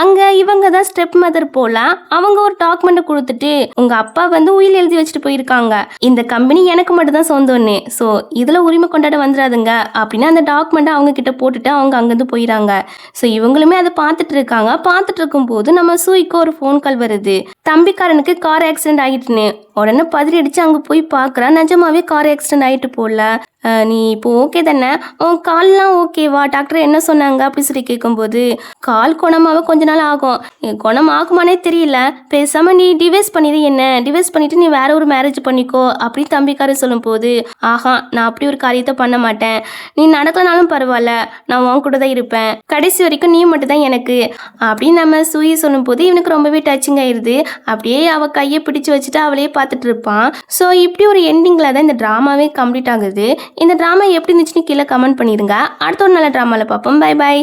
அங்கே இவங்க தான் ஸ்டெப் மதர் போல. அவங்க ஒரு டாக்குமெண்ட்டை கொடுத்துட்டு, உங்கள் அப்பா வந்து உயில் எழுதி வச்சுட்டு போயிருக்காங்க, இந்த கம்பெனி எனக்கு மட்டும் தான் சொந்தம்னு, ஸோ இதில் உரிமை கொண்டாட வந்துடாதுங்க அப்படின்னு அந்த டாக்குமெண்ட்டை அவங்க கிட்ட போட்டுட்டு அவங்க அங்கேருந்து போயிடறாங்க. ஸோ இவங்களுமே அதை பார்த்துட்டு இருக்காங்க. பார்த்துட்டு இருக்கும்போது நம்ம சூய்க்கு ஒரு ஃபோன் கால் வருது, தம்பிக்காரனுக்கு கார் ஆக்சிடென்ட் ஆகிட்டுன்னு. உடனே பதறி அடிச்சு அங்கே போய் பார்க்குறா, நிஜமாவே கார் ஆக்சிடென்ட் ஆகிட்டு போல. நீ இப்போ ஓகே தானே, உன் கால்லாம் ஓகேவா, டாக்டர் என்ன சொன்னாங்க அப்படி சொல்லி கேட்கும்போது, கால் குணமாக கொஞ்ச நாள் ஆகும், குணம் ஆகுமானே தெரியல, பேசாமல் நீ டிவைஸ் பண்ணிடு, என்ன டிவைஸ் பண்ணிவிட்டு நீ வேற ஒரு மேரேஜ் பண்ணிக்கோ அப்படி தம்பிக்காரர் சொல்லும்போது, ஆஹா நான் அப்படி ஒரு காரியத்தை பண்ண மாட்டேன், நீ நடக்கலனாலும் பரவாயில்ல, நான் உன் கூட தான் இருப்பேன், கடைசி வரைக்கும் நீ மட்டும் தான் எனக்கு அப்படின்னு நம்ம சூயை சொல்லும்போது இவனுக்கு ரொம்பவே டச்சிங் ஆயிடுது. அப்படியே அவள் கையை பிடிச்சி வச்சுட்டு அவளையே பார்த்துட்டு இருப்பான். ஸோ இப்படி ஒரு எண்டிங்கில் தான் இந்த ட்ராமாவே கம்ப்ளீட் ஆகுது. இந்த ட்ராமா எப்படி இருந்துச்சுன்னு கீழே கமெண்ட் பண்ணிடுங்க. அடுத்த ஒரு நல்ல ட்ராமாவில் பார்ப்போம். Bye bye.